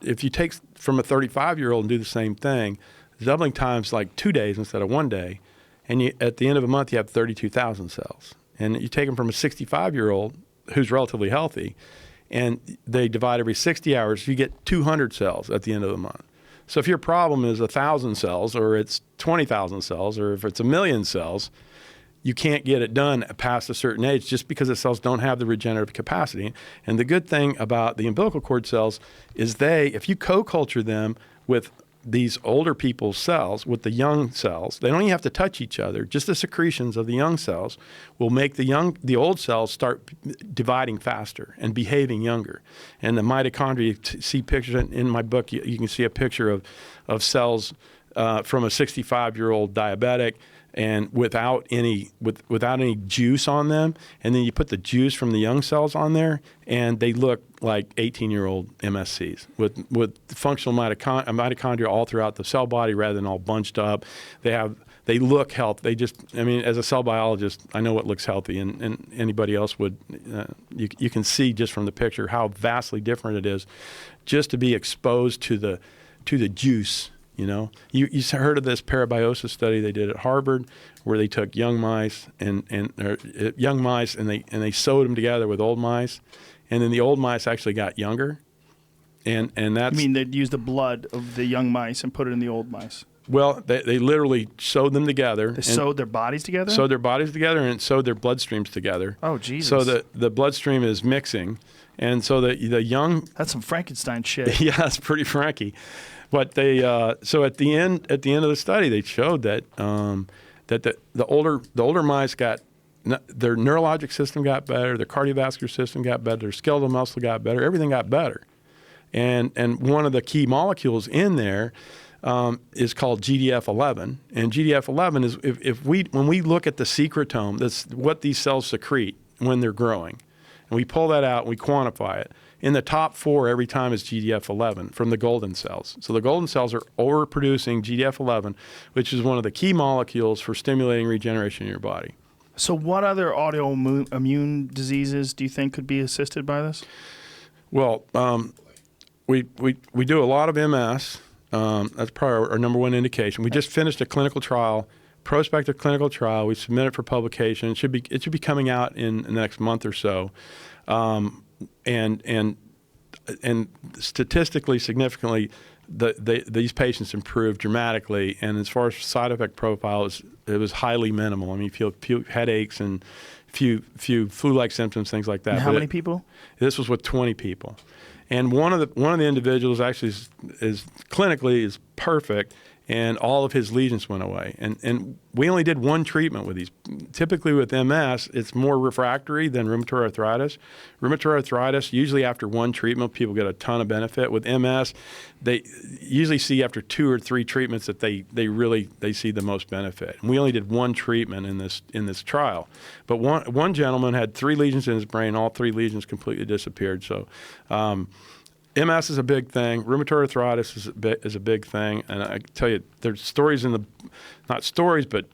if you take from a 35-year-old and do the same thing, the doubling time's like 2 days instead of 1 day. And at the end of a month, you have 32,000 cells. And you take them from a 65-year-old who's relatively healthy, and they divide every 60 hours, you get 200 cells at the end of the month. So if your problem is 1,000 cells, or it's 20,000 cells, or if it's 1 million cells, you can't get it done past a certain age just because the cells don't have the regenerative capacity. And the good thing about the umbilical cord cells is if you co-culture them with these older people's cells, with the young cells, they don't even have to touch each other. Just the secretions of the young cells will make the old cells start dividing faster and behaving younger. And the mitochondria, see pictures in my book, you can see a picture of cells from a 65-year-old diabetic, and without any juice on them, and then you put the juice from the young cells on there, and they look like 18-year-old MSCs with functional mitochondria all throughout the cell body rather than all bunched up. They look healthy. As a cell biologist, I know what looks healthy, and anybody else would. You can see just from the picture how vastly different it is, just to be exposed to the juice. You heard of this parabiosis study they did at Harvard, where they took young mice and they sewed them together with old mice, and then the old mice actually got younger, and that's. You mean they'd use the blood of the young mice and put it in the old mice? Well, they literally sewed them together. They sewed their bodies together? Sewed their bodies together and sewed their bloodstreams together. Oh, Jesus. So the bloodstream is mixing, and so the young. That's some Frankenstein shit. Yeah, it's pretty Frankie. But they so at the end of the study, they showed that the older mice got their neurologic system got better, their cardiovascular system got better, their skeletal muscle got better, everything got better, and one of the key molecules in there is called GDF11, and GDF11 is when we look at the secretome, that's what these cells secrete when they're growing. And we pull that out and we quantify it. In the top 4 every time is GDF11 from the golden cells. So the golden cells are overproducing GDF11, which is one of the key molecules for stimulating regeneration in your body. So what other autoimmune diseases do you think could be assisted by this? Well, we do a lot of MS. That's probably our number one indication. We just finished a clinical trial, prospective clinical trial. We submitted for publication. It should be coming out in the next month or so. And statistically significantly, these patients improved dramatically. And as far as side effect profile, it was highly minimal. I mean, few headaches and few flu-like symptoms, things like that. And how many people? This was with 20 people. And one of the individuals actually is clinically perfect, and all of his lesions went away. And we only did one treatment with these. Typically with MS, it's more refractory than rheumatoid arthritis. Rheumatoid arthritis, usually after one treatment, people get a ton of benefit. With MS, they usually see after 2 or 3 treatments that they see the most benefit. And we only did one treatment in this trial. But one gentleman had 3 lesions in his brain. All 3 lesions completely disappeared. So MS is a big thing. Rheumatoid arthritis is a big thing, and I tell you, there's stories not stories, but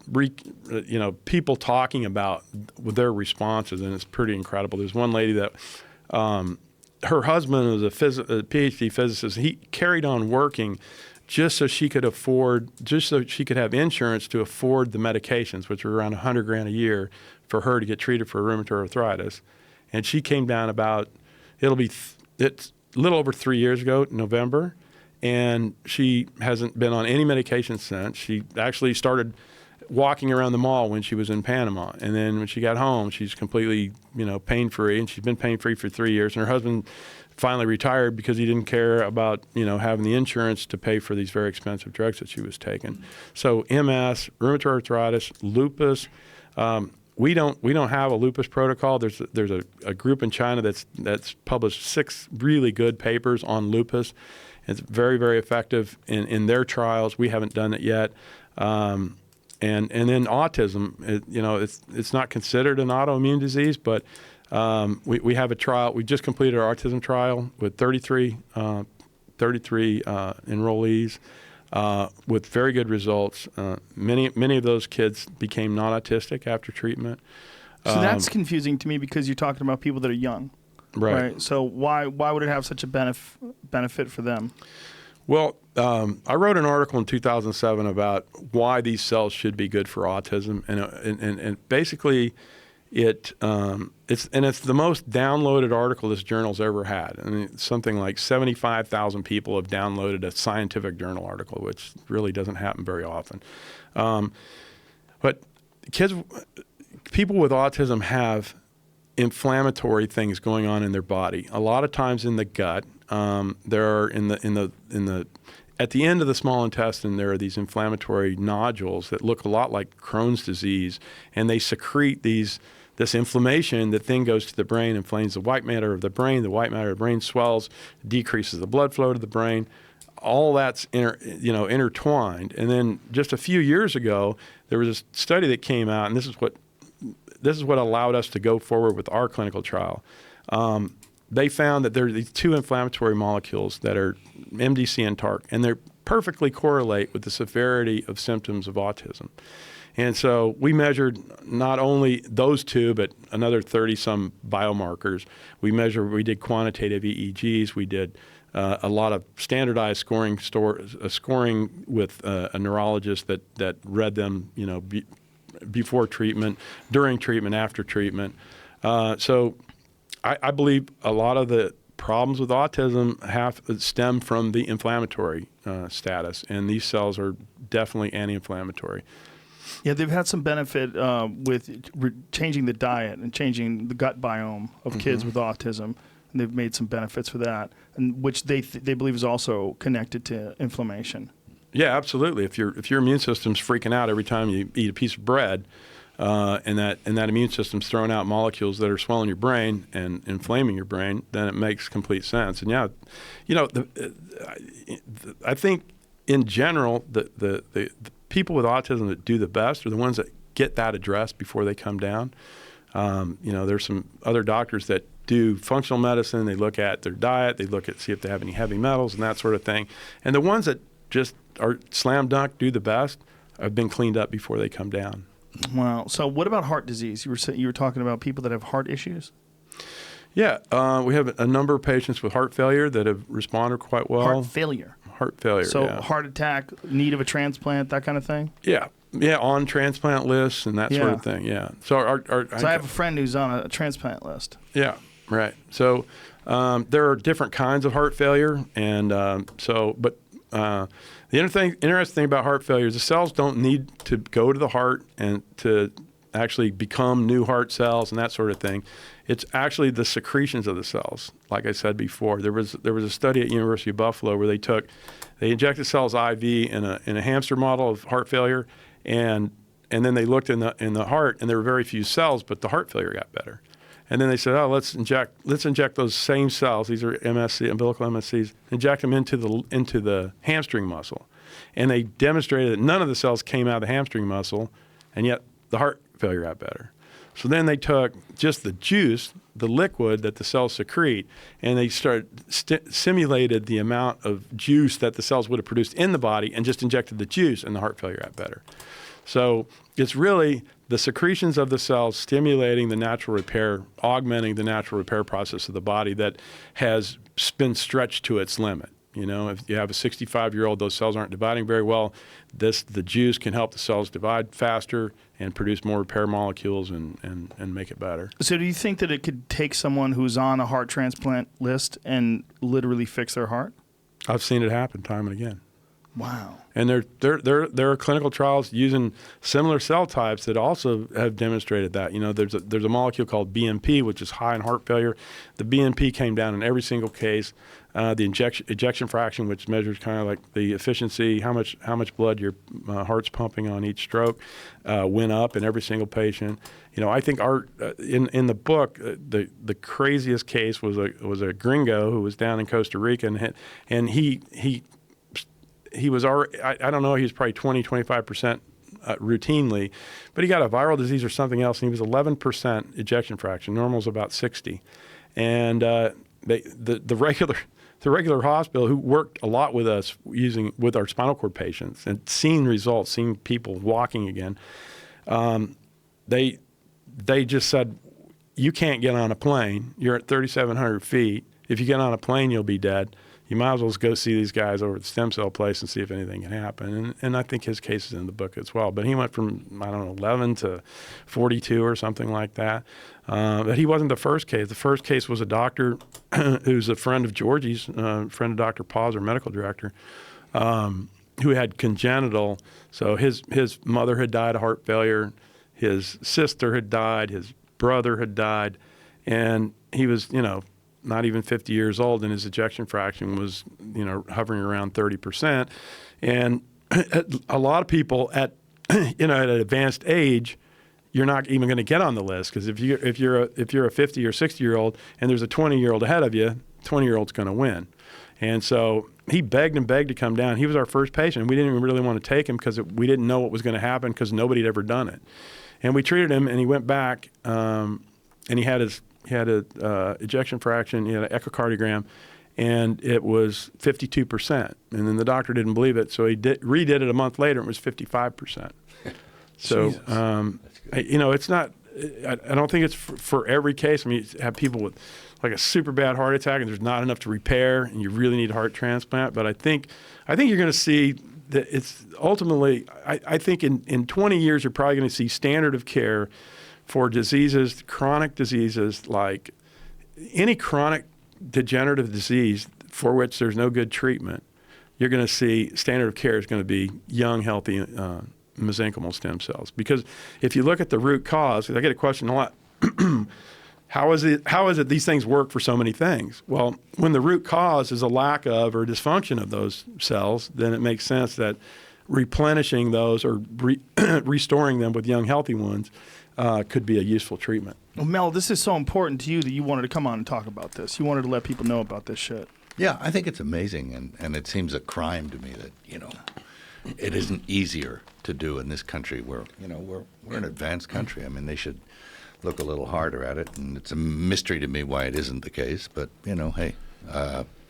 people talking about their responses, and it's pretty incredible. There's one lady that her husband was a PhD physicist. He carried on working just so she could have insurance to afford the medications, which were around $100,000 a year for her to get treated for rheumatoid arthritis, and she came down it's a little over 3 years ago, November, and she hasn't been on any medication since. She actually started walking around the mall when she was in Panama, and then when she got home, she's completely, pain-free, and she's been pain-free for 3 years. And her husband finally retired because he didn't care about, having the insurance to pay for these very expensive drugs that she was taking. So MS, rheumatoid arthritis, lupus. We don't have a lupus protocol. There's a group in China that's published 6 really good papers on lupus. It's very, very effective in their trials. We haven't done it yet. And then autism. It's not considered an autoimmune disease, but we have a trial. We just completed our autism trial with 33 enrollees. With very good results. Many of those kids became non-autistic after treatment. So that's confusing to me because you're talking about people that are young, right? So why would it have such a benefit for them? Well, I wrote an article in 2007 about why these cells should be good for autism, and basically, it's the most downloaded article this journal's ever had. I mean, something like 75,000 people have downloaded a scientific journal article, which really doesn't happen very often. But people with autism have inflammatory things going on in their body. A lot of times in the gut, there are at the end of the small intestine, there are these inflammatory nodules that look a lot like Crohn's disease, and they secrete this inflammation that then goes to the brain, inflames the white matter of the brain. The white matter of the brain swells, decreases the blood flow to the brain. All that's intertwined. And then just a few years ago, there was a study that came out, and this is what allowed us to go forward with our clinical trial. They found that there are these 2 inflammatory molecules that are MDC and TARC, and they perfectly correlate with the severity of symptoms of autism. And so we measured not only those 2, but another 30-some biomarkers. We did quantitative EEGs. We did a lot of standardized scoring with a neurologist that read them, before treatment, during treatment, after treatment. So I believe a lot of the problems with autism stem from the inflammatory status, and these cells are definitely anti-inflammatory. Yeah, they've had some benefit with changing the diet and changing the gut biome of kids with autism, and they've made some benefits for that, and which they believe is also connected to inflammation. Yeah, absolutely. If your immune system's freaking out every time you eat a piece of bread, and that immune system's throwing out molecules that are swelling your brain and inflaming your brain, then it makes complete sense. And I think in general the people with autism that do the best are the ones that get that addressed before they come down. There's some other doctors that do functional medicine. They look at their diet. They look at see if they have any heavy metals and that sort of thing. And the ones that just are slam dunk, do the best, have been cleaned up before they come down. Wow. So what about heart disease? You were talking about people that have heart issues? Yeah, we have a number of patients with heart failure that have responded quite well. Heart failure. Heart failure, So yeah. heart attack, need of a transplant, that kind of thing? Yeah, on transplant lists and that sort of thing, yeah. So I have a friend who's on a transplant list. Yeah, right. So there are different kinds of heart failure, and the interesting thing about heart failure is the cells don't need to go to the heart and to actually become new heart cells and that sort of thing. It's actually the secretions of the cells. Like I said before, there was a study at University of Buffalo where they injected cells IV in a hamster model of heart failure, and then they looked in the heart, and there were very few cells, but the heart failure got better. And then they said, oh, let's inject those same cells. These are MSC, umbilical MSCs. Inject them into the hamstring muscle, and they demonstrated that none of the cells came out of the hamstring muscle, and yet the heart failure got better. So then they took just the juice, the liquid that the cells secrete, and they simulated the amount of juice that the cells would have produced in the body, and just injected the juice, and the heart failure got better. So it's really the secretions of the cells stimulating the natural repair, augmenting the natural repair process of the body that has been stretched to its limit. You know, if you have a 65-year-old, those cells aren't dividing very well. The juice can help the cells divide faster and produce more repair molecules and make it better. So do you think that it could take someone who's on a heart transplant list and literally fix their heart? I've seen it happen time and again. Wow. And there are clinical trials using similar cell types that also have demonstrated that. You know, there's a molecule called BNP, which is high in heart failure. The BNP came down in every single case. The ejection fraction, which measures kind of like the efficiency, how much blood your heart's pumping on each stroke, went up in every single patient. You know, I think in the book, the craziest case was a gringo who was down in Costa Rica, and he was already, I don't know, he was probably 20-25% routinely, but he got a viral disease or something else, and he was 11% ejection fraction. Normal is about 60, and the regular hospital, who worked a lot with us with our spinal cord patients and seeing results, seeing people walking again, they just said, you can't get on a plane. You're at 3,700 feet. If you get on a plane, you'll be dead. You might as well go see these guys over at the stem cell place and see if anything can happen. And I think his case is in the book as well. But he went from, 11 to 42 or something like that. But he wasn't the first case. The first case was a doctor who's a friend of Georgie's, friend of Dr. Paz, our medical director, who had congenital. So his mother had died of heart failure. His sister had died. His brother had died. And he was, not even 50 years old, and his ejection fraction was, hovering around 30%. And a lot of people at an advanced age, you're not even going to get on the list, because if you're a 50 or 60-year-old and there's a 20-year-old ahead of you, 20-year-old's going to win. And so he begged and begged to come down. He was our first patient. We didn't even really want to take him because we didn't know what was going to happen, because nobody had ever done it. And we treated him, and he went back, and he had a ejection fraction, he had an echocardiogram, and it was 52%. And then the doctor didn't believe it, so he redid it a month later, and it was 55%. So, it's not, I don't think it's for every case. I mean, you have people with like a super bad heart attack, and there's not enough to repair, and you really need a heart transplant. But I think you're going to see that it's ultimately, I think in 20 years, you're probably going to see standard of care for diseases, chronic diseases, like any chronic degenerative disease for which there's no good treatment. You're going to see standard of care is going to be young, healthy mesenchymal stem cells. Because if you look at the root cause, I get a question a lot, how is it these things work for so many things? Well, when the root cause is a lack of or dysfunction of those cells, then it makes sense that replenishing those or restoring them with young, healthy ones could be a useful treatment. Well, Mel, this is so important to you that you wanted to come on and talk about this. You wanted to let people know about this shit. Yeah, I think it's amazing, and it seems a crime to me that, it isn't easier to do in this country where, we're an advanced country. I mean, they should look a little harder at it, and it's a mystery to me why it isn't the case. But hey,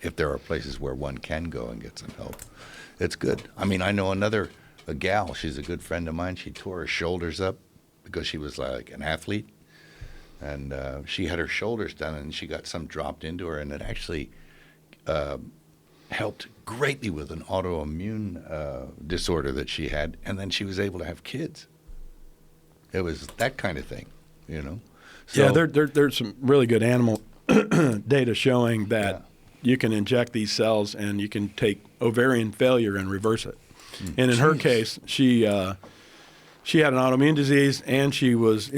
if there are places where one can go and get some help, it's good. I mean, I know a gal. She's a good friend of mine. She tore her shoulders up because she was like an athlete, and she had her shoulders done, and she got some dropped into her, and it actually helped greatly with an autoimmune disorder that she had, and then she was able to have kids. It was that kind of thing, So, Yeah, there's some really good animal data showing that you can inject these cells and you can take ovarian failure and reverse it. And in her case, she had an autoimmune disease and she was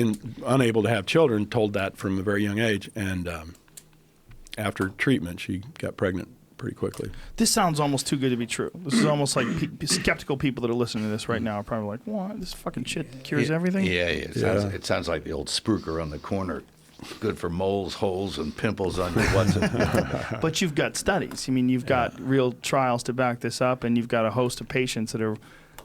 unable to have children, told that from a very young age. And after treatment, she got pregnant pretty quickly. This sounds almost too good to be true. This is almost like skeptical people that are listening to this right now are probably like, what? This fucking shit cures everything? Yeah. It sounds like the old spruiker on the corner. Good for moles, holes, and pimples on your what's. But you've got studies. I mean, you've got real trials to back this up, and you've got a host of patients that are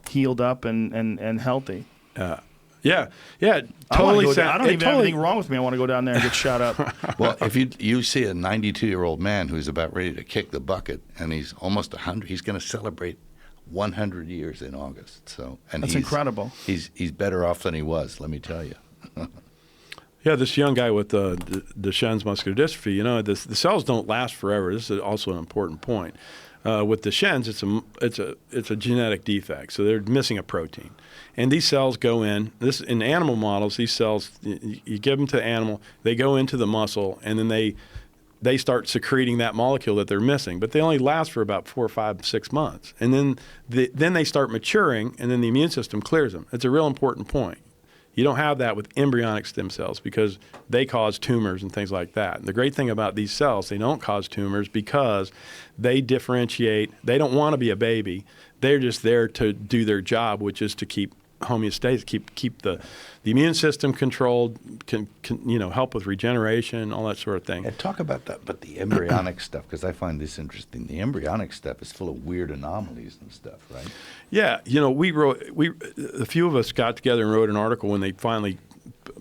healed up and healthy. Yeah, I totally. don't even have anything wrong with me. I want to go down there and get shot up. Well, if you see a 92-year-old man who's about ready to kick the bucket, and he's almost 100, he's going to celebrate 100 years in August. That's incredible. He's better off than he was. Let me tell you. Yeah, this young guy with Duchenne's muscular dystrophy, the cells don't last forever. This is also an important point. With Duchenne's, it's a genetic defect, so they're missing a protein, and these cells go in. In animal models, these cells you give them to the animal, they go into the muscle, and then they start secreting that molecule that they're missing. But they only last for about 4, 5, 6 months, and then they start maturing, and then the immune system clears them. It's a real important point. You don't have that with embryonic stem cells because they cause tumors and things like that. And the great thing about these cells, they don't cause tumors because they differentiate. They don't want to be a baby. They're just there to do their job, which is to keep homeostasis, keep the immune system controlled, can help with regeneration, all that sort of thing. Yeah, talk about that, but the embryonic stuff, because I find this interesting. The embryonic stuff is full of weird anomalies and stuff, right? Yeah, a few of us got together and wrote an article when they finally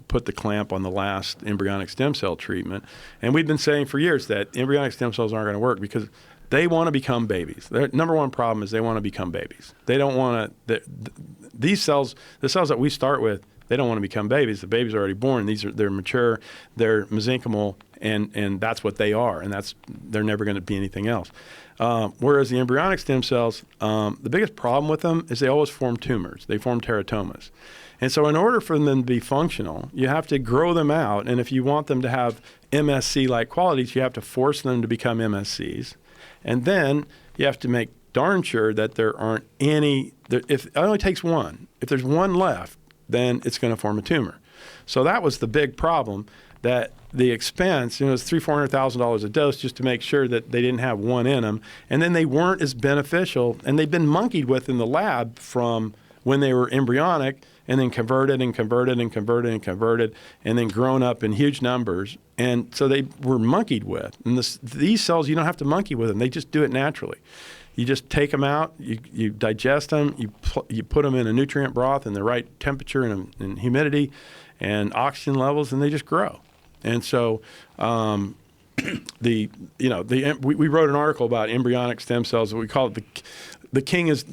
put the clamp on the last embryonic stem cell treatment, and we've been saying for years that embryonic stem cells aren't going to work because they want to become babies. Their number one problem is they want to become babies. They don't want to. These cells, the cells that we start with, they don't want to become babies. The babies are already born. They're mature. They're mesenchymal, and that's what they are. And they're never going to be anything else. Whereas the embryonic stem cells, the biggest problem with them is they always form tumors. They form teratomas. And so in order for them to be functional, you have to grow them out. And if you want them to have MSC-like qualities, you have to force them to become MSCs. And then you have to make darn sure that there aren't any, if it only takes one. If there's one left, then it's going to form a tumor. So that was the big problem, that the expense, it was $300,000-$400,000 a dose just to make sure that they didn't have one in them. And then they weren't as beneficial, and they've been monkeyed with in the lab from when they were embryonic and then converted and converted and converted and converted and then grown up in huge numbers. And so they were monkeyed with. And these cells, you don't have to monkey with them. They just do it naturally. You just take them out, you digest them, you put them in a nutrient broth in the right temperature and humidity and oxygen levels, and they just grow. And so we wrote an article about embryonic stem cells. We call it the king is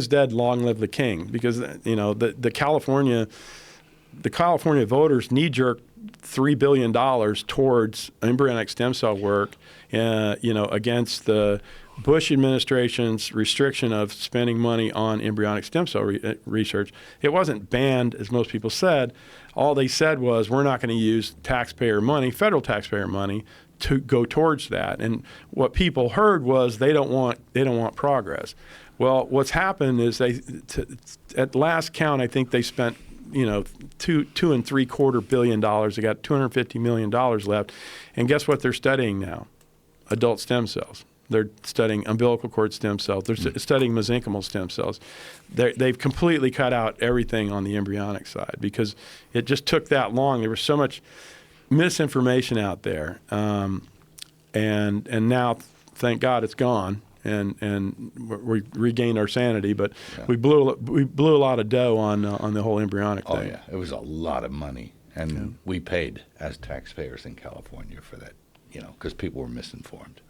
dead, long live the king, because the California voters knee-jerk $3 billion towards embryonic stem cell work, against the Bush administration's restriction of spending money on embryonic stem cell research. It wasn't banned, as most people said. All they said was, we're not going to use taxpayer money, federal taxpayer money, to go towards that. And what people heard was they don't want progress. Well, what's happened is at last count, I think they spent $2.75 billion. They got $250 million left, and guess what they're studying now? Adult stem cells. They're studying umbilical cord stem cells. They're studying mesenchymal stem cells. They've completely cut out everything on the embryonic side because it just took that long. There was so much misinformation out there, and now, thank God, it's gone, and we regained our sanity. But we blew a lot of dough on the whole embryonic thing. Oh yeah, it was a lot of money, And we paid as taxpayers in California for that, because people were misinformed.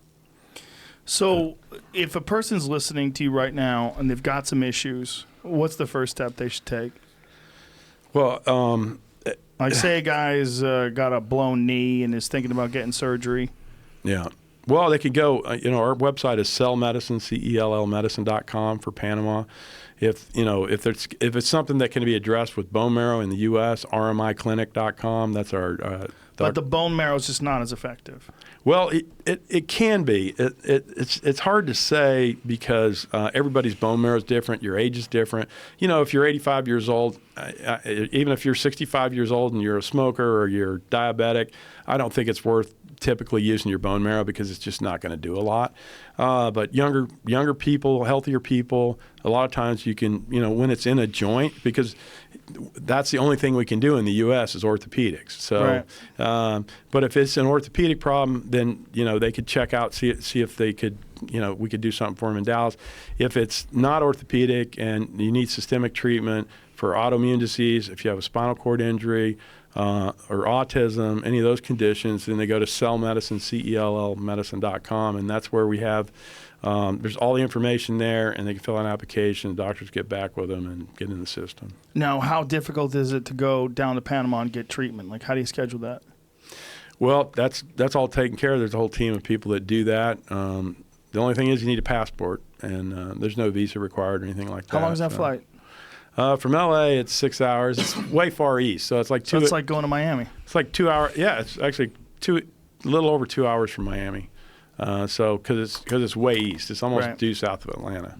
So, if a person's listening to you right now and they've got some issues, what's the first step they should take? Well, Like, say a guy's got a blown knee and is thinking about getting surgery. yeah. Well, they could go, our website is cellmedicine, CELLmedicine.com for Panama. If it's something that can be addressed with bone marrow in the U.S., RMIclinic.com, that's our But the bone marrow is just not as effective. Well, it can be. It's hard to say because everybody's bone marrow is different. Your age is different. If you're 85 years old, even if you're 65 years old and you're a smoker or you're diabetic, I don't think it's worth typically using your bone marrow because it's just not going to do a lot. But younger people, healthier people, a lot of times you can, when it's in a joint, because that's the only thing we can do in the U.S. is orthopedics. So, Right. But if it's an orthopedic problem, then they could check out, see if they could, we could do something for them in Dallas. If it's not orthopedic and you need systemic treatment for autoimmune disease, if you have a spinal cord injury or autism, any of those conditions, then they go to cellmedicine, CELLmedicine.com, and that's where we have. There's all the information there, and they can fill out an application. The doctors get back with them and get in the system. Now, how difficult is it to go down to Panama and get treatment? Like, how do you schedule that? Well, that's all taken care of. There's a whole team of people that do that. The only thing is you need a passport, and there's no visa required or anything like that. How long is that flight? From L.A., it's 6 hours. It's way far east, so it's like So it's like going to Miami. It's like 2 hours. Yeah, it's actually a little over 2 hours from Miami. So because it's way east, it's almost due south of Atlanta.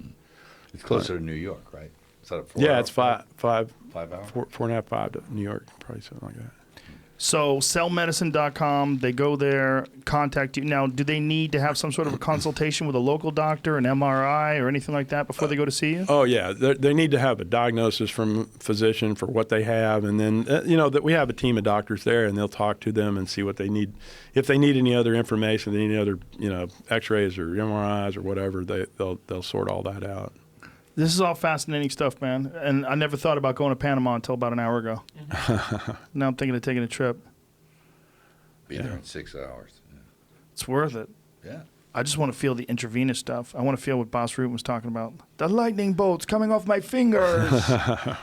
It's closer to New York, right? Is that a 4 Yeah, hour it's flight? 5 hours? 4.5, 5 to New York, probably something like that. So cellmedicine.com, they go there, contact you. Now, do they need to have some sort of a consultation with a local doctor, an MRI, or anything like that before they go to see you? Oh yeah, they need to have a diagnosis from a physician for what they have, and then that we have a team of doctors there, and they'll talk to them and see what they need. If they need any other information, they need any other X-rays or MRIs or whatever, they'll sort all that out. This is all fascinating stuff, man. And I never thought about going to Panama until about an hour ago. Now I'm thinking of taking a trip. Be there in 6 hours. It's worth it. Yeah. I just want to feel the intravenous stuff. I want to feel what Boss Root was talking about. The lightning bolts coming off my fingers.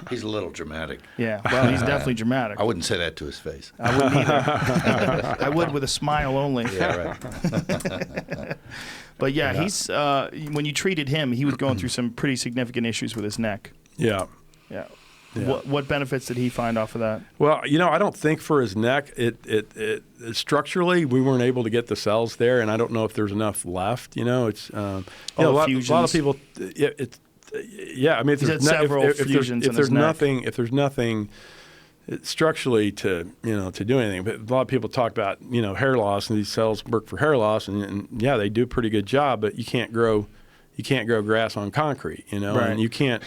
He's a little dramatic. Yeah, well, he's definitely dramatic. I wouldn't say that to his face. I wouldn't either. I would with a smile only. Yeah, right. But yeah, he's when you treated him, he was going through some pretty significant issues with his neck. Yeah. Yeah. Yeah. What benefits did he find off of that? Well, I don't think for his neck, it structurally we weren't able to get the cells there, and I don't know if there's enough left. It's a lot of people. I mean, if He's had several fusions in his neck. if there's nothing structurally to do anything, but a lot of people talk about hair loss, and these cells work for hair loss, and yeah, they do a pretty good job, but you can't grow grass on concrete, Right. and you can't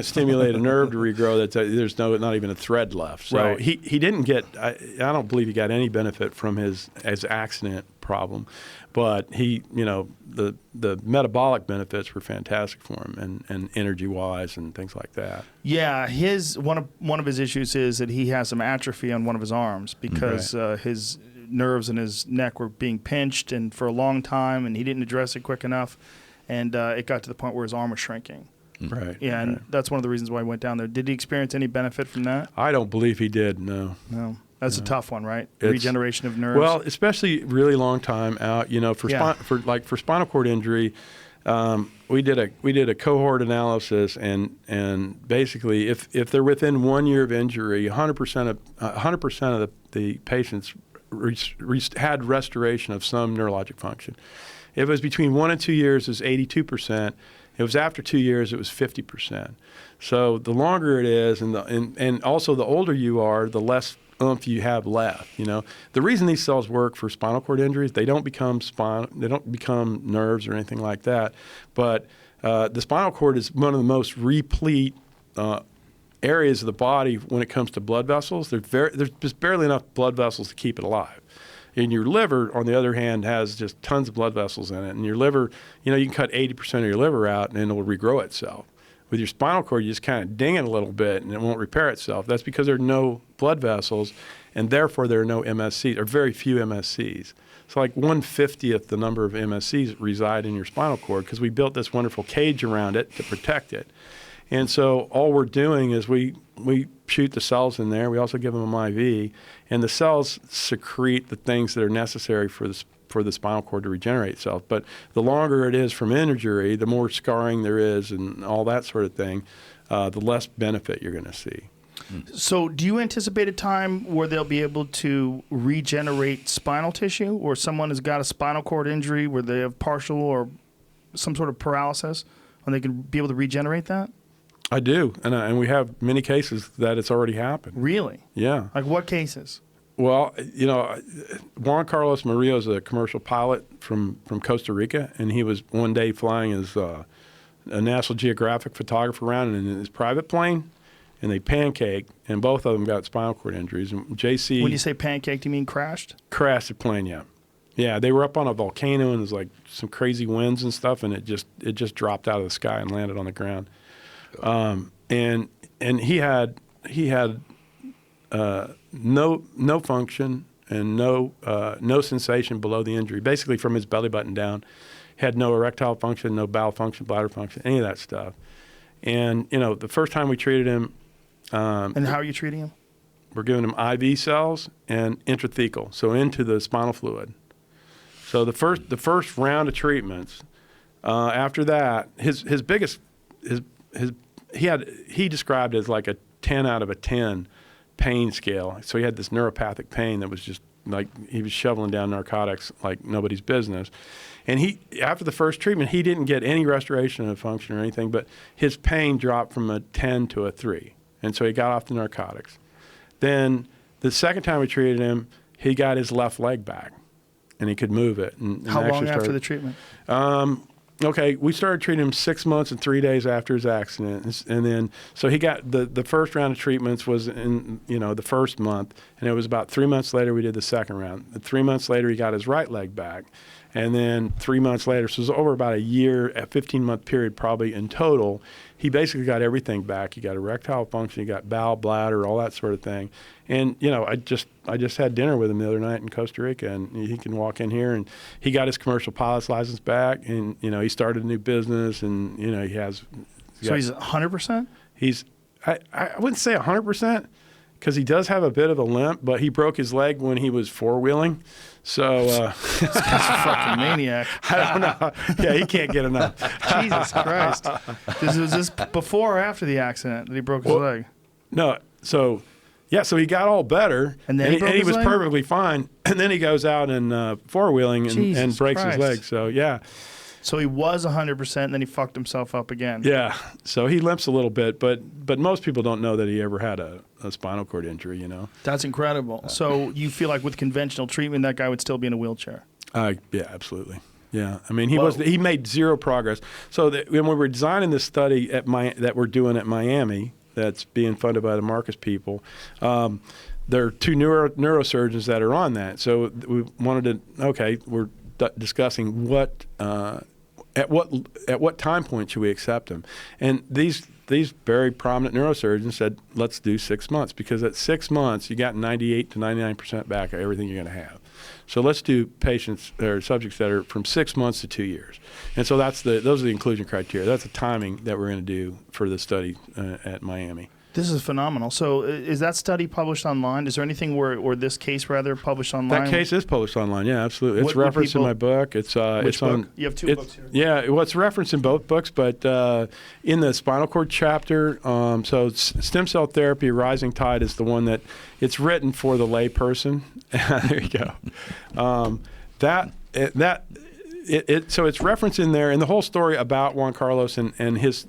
stimulate a nerve to regrow. There's not even a thread left. So Right. he didn't get. I don't believe he got any benefit from his accident problem, but the metabolic benefits were fantastic for him, and energy wise and things like that. Yeah, one of his issues is that he has some atrophy on one of his arms because his nerves in his neck were being pinched and for a long time, and he didn't address it quick enough, and it got to the point where his arm was shrinking. Right. Yeah, and that's one of the reasons why I went down there. Did he experience any benefit from that? I don't believe he did. No. No. That's a tough one, right? It's- Regeneration of nerves. Well, especially really long time out. For spinal cord injury, we did a cohort analysis, and basically, if they're within 1 year of injury, 100% of the patients had restoration of some neurologic function. If it was between 1 and 2 years, it was 82%. If it was after 2 years, it was 50%. So the longer it is, and also the older you are, the less oomph you have left. The reason these cells work for spinal cord injuries, they don't become nerves or anything like that. But the spinal cord is one of the most replete areas of the body when it comes to blood vessels. There's just barely enough blood vessels to keep it alive. And your liver, on the other hand, has just tons of blood vessels in it. And your liver, you can cut 80% of your liver out and it'll regrow itself. With your spinal cord, you just kind of ding it a little bit and it won't repair itself. That's because there are no blood vessels, and therefore there are no MSCs, or very few MSCs. So like 1/50th the number of MSCs reside in your spinal cord because we built this wonderful cage around it to protect it. And so all we're doing is we shoot the cells in there. We also give them an IV, and the cells secrete the things that are necessary for the spinal cord to regenerate itself. But the longer it is from injury, the more scarring there is and all that sort of thing, the less benefit you're going to see. So do you anticipate a time where they'll be able to regenerate spinal tissue, or someone has got a spinal cord injury where they have partial or some sort of paralysis, and they can be able to regenerate that? I do, and we have many cases that it's already happened. Really? Yeah. Like what cases? Well, Juan Carlos Murillo is a commercial pilot from Costa Rica, and he was one day flying as a National Geographic photographer around in his private plane, and they pancaked, and both of them got spinal cord injuries. And JC, when you say pancaked, you mean crashed? Crashed the plane, yeah. Yeah, they were up on a volcano, and there's like some crazy winds and stuff, and it just dropped out of the sky and landed on the ground. And he had no function and no sensation below the injury, basically from his belly button down. Had no erectile function, no bowel function, bladder function, any of that stuff. And the first time we treated him, and how are you treating him? We're giving him IV cells and intrathecal, so into the spinal fluid. So the first round of treatments, after that, he described it as like a 10 out of a 10 pain scale. So he had this neuropathic pain that was just like he was shoveling down narcotics like nobody's business. And after the first treatment, he didn't get any restoration of function or anything, but his pain dropped from a 10 to a 3. And so he got off the narcotics. Then the second time we treated him, he got his left leg back, and he could move it. And how long after the treatment? Okay, we started treating him 6 months and 3 days after his accident, and then so he got the first round of treatments was in the first month, and it was about 3 months later we did the second round. And 3 months later he got his right leg back, and then 3 months later, so it was over about a year, a 15-month period probably in total. He basically got everything back. He got erectile function, he got bowel, bladder, all that sort of thing. And I just had dinner with him the other night in Costa Rica, and he can walk in here, and he got his commercial pilot's license back, and he started a new business, and he has. So he's 100%. I wouldn't say 100%, because he does have a bit of a limp, but he broke his leg when he was four-wheeling. So this guy's a fucking maniac. I don't know. Yeah, he can't get enough. Jesus Christ. Was this before or after the accident that he broke his leg? No. So he got all better, and then he was perfectly fine. And then he goes out and four-wheeling and breaks his leg. So, yeah. So he was 100%, and then he fucked himself up again. Yeah. So he limps a little bit, but most people don't know that he ever had a spinal cord injury, That's incredible. So you feel like with conventional treatment, that guy would still be in a wheelchair? Yeah, absolutely. Yeah. I mean, he made zero progress. So when we were designing this study that we're doing at Miami, that's being funded by the Marcus people, there are two neurosurgeons that are on that. So we wanted to, we're discussing at what time point should we accept them? And these very prominent neurosurgeons said, let's do 6 months, because at 6 months you got 98 to 99% back of everything you're going to have. So let's do patients or subjects that are from 6 months to 2 years. And so those are the inclusion criteria. That's the timing that we're going to do for the study at Miami. This is phenomenal. So is that study published online? Is there anything or this case rather published online? That case is published online. Yeah, absolutely. It's referenced in my book. It's Which book? You have two books here. Yeah, well, it's referenced in both books, but in the spinal cord chapter, so stem cell therapy, Rising Tide is the one that it's written for the layperson. There you go. So it's referenced in there, and the whole story about Juan Carlos and his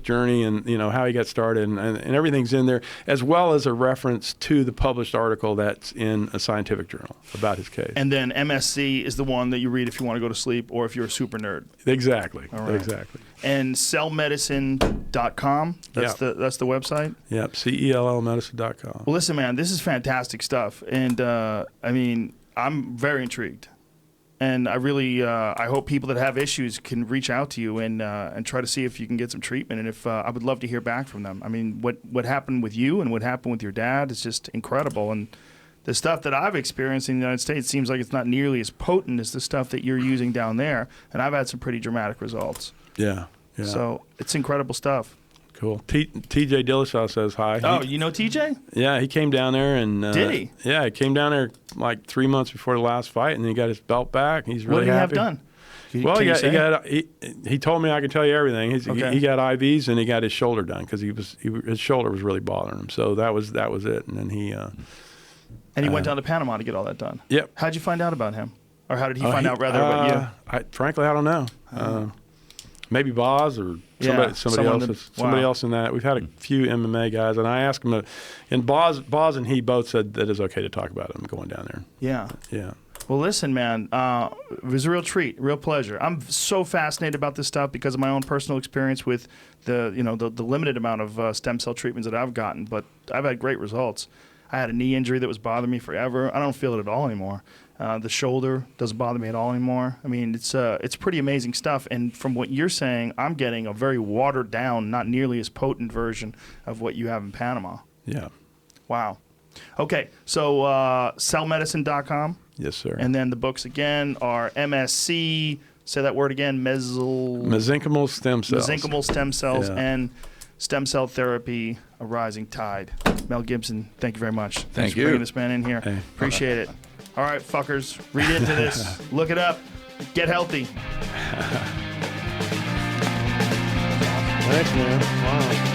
journey and how he got started and everything's in there, as well as a reference to the published article that's in a scientific journal about his case. And then MSC is the one that you read if you want to go to sleep or if you're a super nerd. Exactly. All right. Exactly. And cellmedicine.com. That's the website. Yep. CELLmedicine.com. Well, listen, man, this is fantastic stuff, and I'm very intrigued. And I really, I hope people that have issues can reach out to you and try to see if you can get some treatment. And if I would love to hear back from them. I mean, what happened with you and what happened with your dad is just incredible. And the stuff that I've experienced in the United States seems like it's not nearly as potent as the stuff that you're using down there. And I've had some pretty dramatic results. Yeah. So it's incredible stuff. Cool. TJ Dillashaw says hi. Oh, you know TJ? Yeah, he came down there and Did he? Yeah, he came down there like 3 months before the last fight, and then he got his belt back. He's really What did he have happy. done? Well, Can he told me I could tell you everything. Okay. He got IVs and he got his shoulder done because his shoulder was really bothering him. So that was it. And then he And he went down to Panama to get all that done. Yep. How'd you find out about him? Or how did he find out rather about you? Frankly, I don't know. Maybe Boz or somebody Wow. else in that. We've had a few MMA guys, and I asked him, and Boz and he both said that it's okay to talk about him going down there. Yeah. Yeah. Well, listen, man, it was a real treat, real pleasure. I'm so fascinated about this stuff because of my own personal experience with the limited amount of stem cell treatments that I've gotten, but I've had great results. I had a knee injury that was bothering me forever. I don't feel it at all anymore. The shoulder doesn't bother me at all anymore. I mean, it's pretty amazing stuff. And from what you're saying, I'm getting a very watered down, not nearly as potent version of what you have in Panama. Yeah. Wow. Okay, so cellmedicine.com. Yes, sir. And then the books again are MSC, say that word again, mesenchymal stem cells. mesenchymal stem cells, Yeah. and stem cell therapy, A Rising Tide. Mel Gibson, thank you very much. Thanks Thank for you. bringing this man in here. Hey. Appreciate it. All right, fuckers, read into this. Look it up. Get healthy. Thanks, man. Wow.